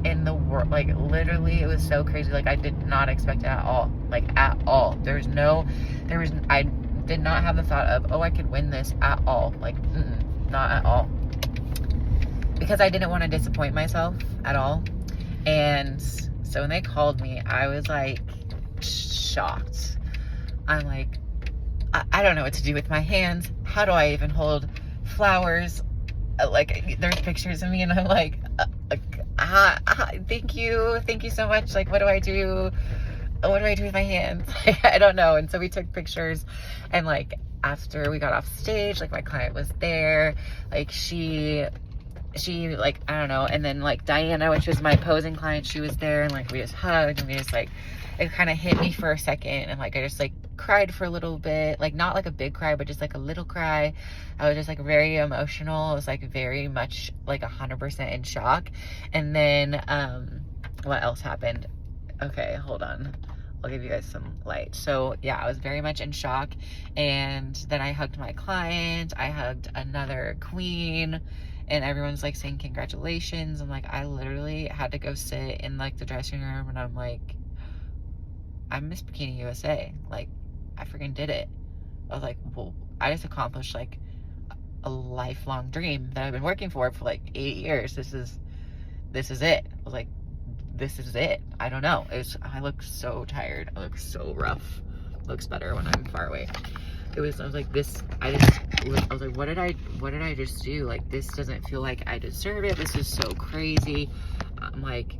in the world? Like, literally, it was so crazy. Like, I did not expect it at all. Like, at all. I did not have the thought of, oh, I could win this at all. Like, not at all. Because I didn't want to disappoint myself at all. And so when they called me, I was like, shocked. I'm like, I don't know what to do with my hands. How do I even hold flowers? Like, there's pictures of me, and I'm like, thank you so much. Like, what do I do with my hands? I don't know. And so we took pictures, and like after we got off stage, like my client was there, like she like, I don't know, and then like Diana, which was my posing client, she was there, and like we just hugged, and we just like, it kind of hit me for a second, and like I just like cried for a little bit, like not like a big cry, but just like a little cry. I was just like very emotional. I was like very much like 100% in shock. And then what else happened? Okay, hold on, I'll give you guys some light. So yeah, I was very much in shock, and then I hugged my client, I hugged another queen, and everyone's like saying congratulations. I'm like, I literally had to go sit in like the dressing room, and I'm like, I'm Miss Bikini USA. Like, I freaking did it. I was like, well, I just accomplished like a lifelong dream that I've been working for like 8 years. This is it. I was like, this is it. I don't know. I look so tired. I look so rough. Looks better when I'm far away. I was like, I was like, what did I just do? Like, this doesn't feel like I deserve it. This is so crazy. I'm like,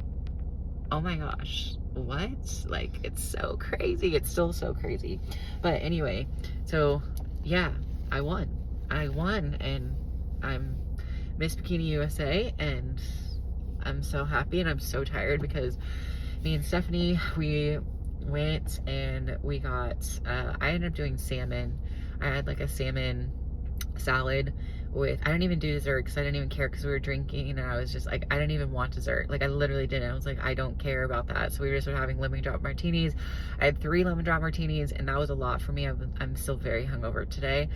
oh my gosh, what? Like, it's so crazy. It's still so crazy. But anyway, so yeah, I won, and I'm Miss Bikini USA, and I'm so happy, and I'm so tired because me and Stephanie, we went and we got, I ended up doing salmon. I had like a salmon salad with, I didn't even do dessert because I didn't even care because we were drinking, and I was just like, I didn't even want dessert. Like I literally didn't. I was like, I don't care about that. So we just were having lemon drop martinis. I had 3 lemon drop martinis, and that was a lot for me. I'm still very hungover today.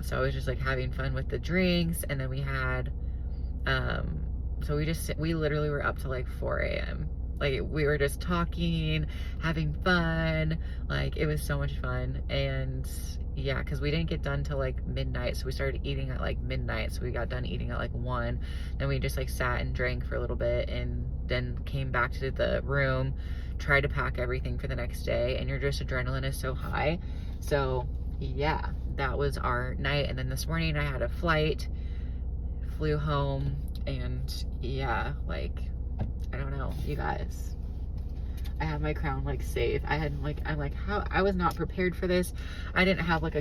So I was just like having fun with the drinks, and then we had, so we literally were up till like 4 a.m. Like we were just talking, having fun. Like it was so much fun. And yeah, because we didn't get done till like midnight, so we started eating at like midnight, so we got done eating at like 1. Then we just like sat and drank for a little bit, and then came back to the room, tried to pack everything for the next day, and your just adrenaline is so high. So yeah, that was our night. And then this morning I had a flight, flew home, and yeah, like I don't know, you guys, I have my crown like safe. I'm like, how, I was not prepared for this. I didn't have like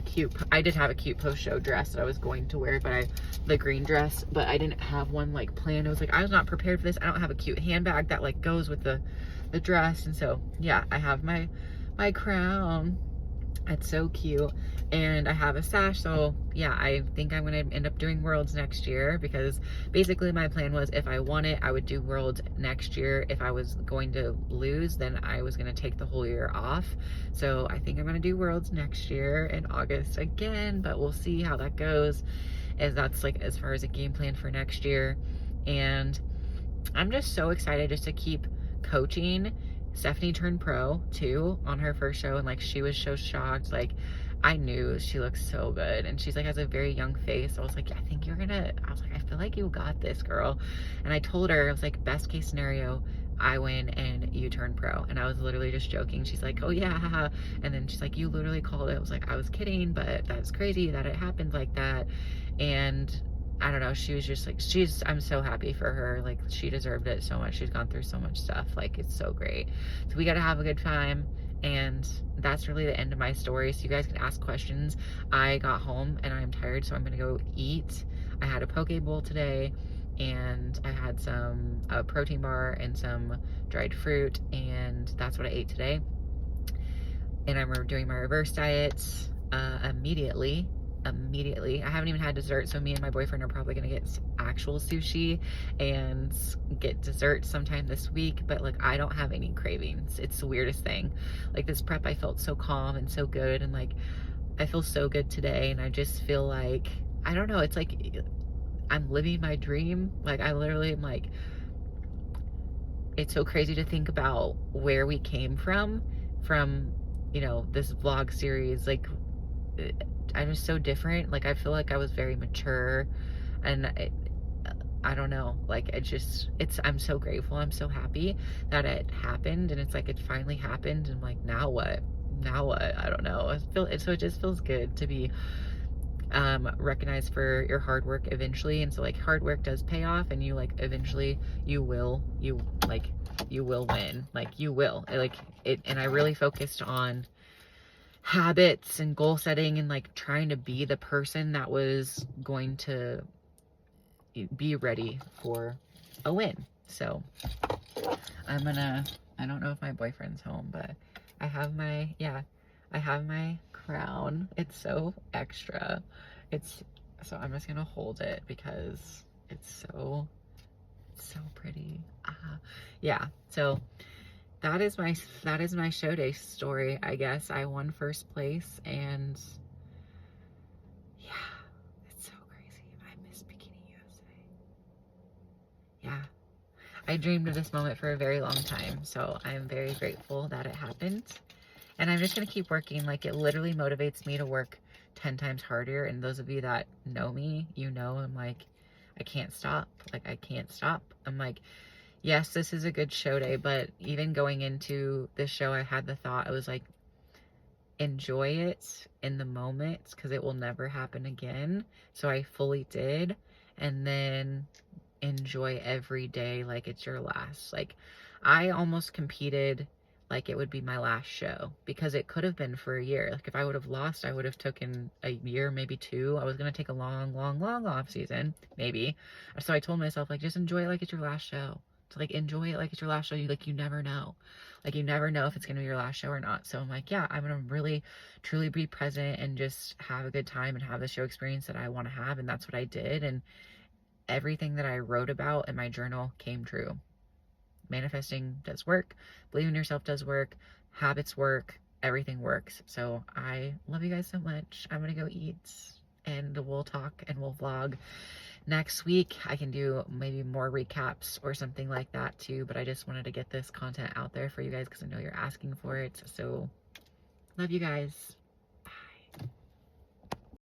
I did have a cute post-show dress that I was going to wear, but the green dress, but I didn't have one like planned. I was like, I was not prepared for this. I don't have a cute handbag that like goes with the dress. And so yeah, I have my crown. It's so cute, and I have a sash. So yeah, I think I'm gonna end up doing Worlds next year, because basically my plan was, if I won it, I would do Worlds next year. If I was going to lose, then I was gonna take the whole year off. So I think I'm gonna do Worlds next year in August again, but we'll see how that goes, as that's like as far as a game plan for next year. And I'm just so excited just to keep coaching. Stephanie turned pro too on her first show, and like she was so shocked. Like I knew she looked so good, and she's like has a very young face. I was like, I think you're gonna, I was like, I feel like you got this, girl. And I told her, I was like, best case scenario, I win and you turn pro. And I was literally just joking. She's like, oh yeah, haha. And then she's like, you literally called it. I was like, I was kidding, but that's crazy that it happened like that. And I don't know, she was just like, I'm so happy for her. Like she deserved it so much. She's gone through so much stuff. Like it's so great. So we got to have a good time. And that's really the end of my story. So you guys can ask questions. I got home and I'm tired, so I'm going to go eat. I had a poke bowl today, and I had some protein bar and some dried fruit, and that's what I ate today. And I'm doing my reverse diet immediately. I haven't even had dessert, so me and my boyfriend are probably gonna get actual sushi and get dessert sometime this week. But like I don't have any cravings. It's the weirdest thing. Like this prep, I felt so calm and so good, and like I feel so good today, and I just feel like, I don't know, it's like I'm living my dream. Like I literally am like, it's so crazy to think about where we came from, you know, this vlog series. Like I'm just so different. Like I feel like I was very mature, and I don't know, like I'm so grateful. I'm so happy that it happened, and it's like it finally happened, and like now what I don't know. So it just feels good to be recognized for your hard work eventually. And so like hard work does pay off, and you like eventually you will win. Like you will, like it. And I really focused on habits and goal setting, and like trying to be the person that was going to be ready for a win. So I don't know if my boyfriend's home, but I have my crown. It's so extra. So I'm just gonna hold it because it's so pretty. Yeah, so that is my show day story, I guess. I won first place, and yeah, it's so crazy. I miss Bikini USA. Yeah, I dreamed of this moment for a very long time, so I'm very grateful that it happened. And I'm just gonna keep working. Like it literally motivates me to work 10 times harder. And those of you that know me, you know, I'm like, I can't stop. Like I can't stop. I'm like, yes, this is a good show day, but even going into this show, I had the thought, I was like, enjoy it in the moment, because it will never happen again. So I fully did. And then enjoy every day like it's your last. Like I almost competed like it would be my last show, because it could have been for a year. Like if I would have lost, I would have taken a year, maybe 2. I was going to take a long off season, maybe. So I told myself, like, just enjoy it like it's your last show. So like enjoy it like it's your last show. You never know. Like you never know if it's going to be your last show or not. So I'm like, yeah, I'm going to really truly be present and just have a good time and have the show experience that I want to have. And that's what I did. And everything that I wrote about in my journal came true. Manifesting does work. Believing in yourself does work. Habits work. Everything works. So I love you guys so much. I'm gonna go eat, and we'll talk and we'll vlog next week. I can do maybe more recaps or something like that too, but I just wanted to get this content out there for you guys because I know you're asking for it. So love you guys. Bye.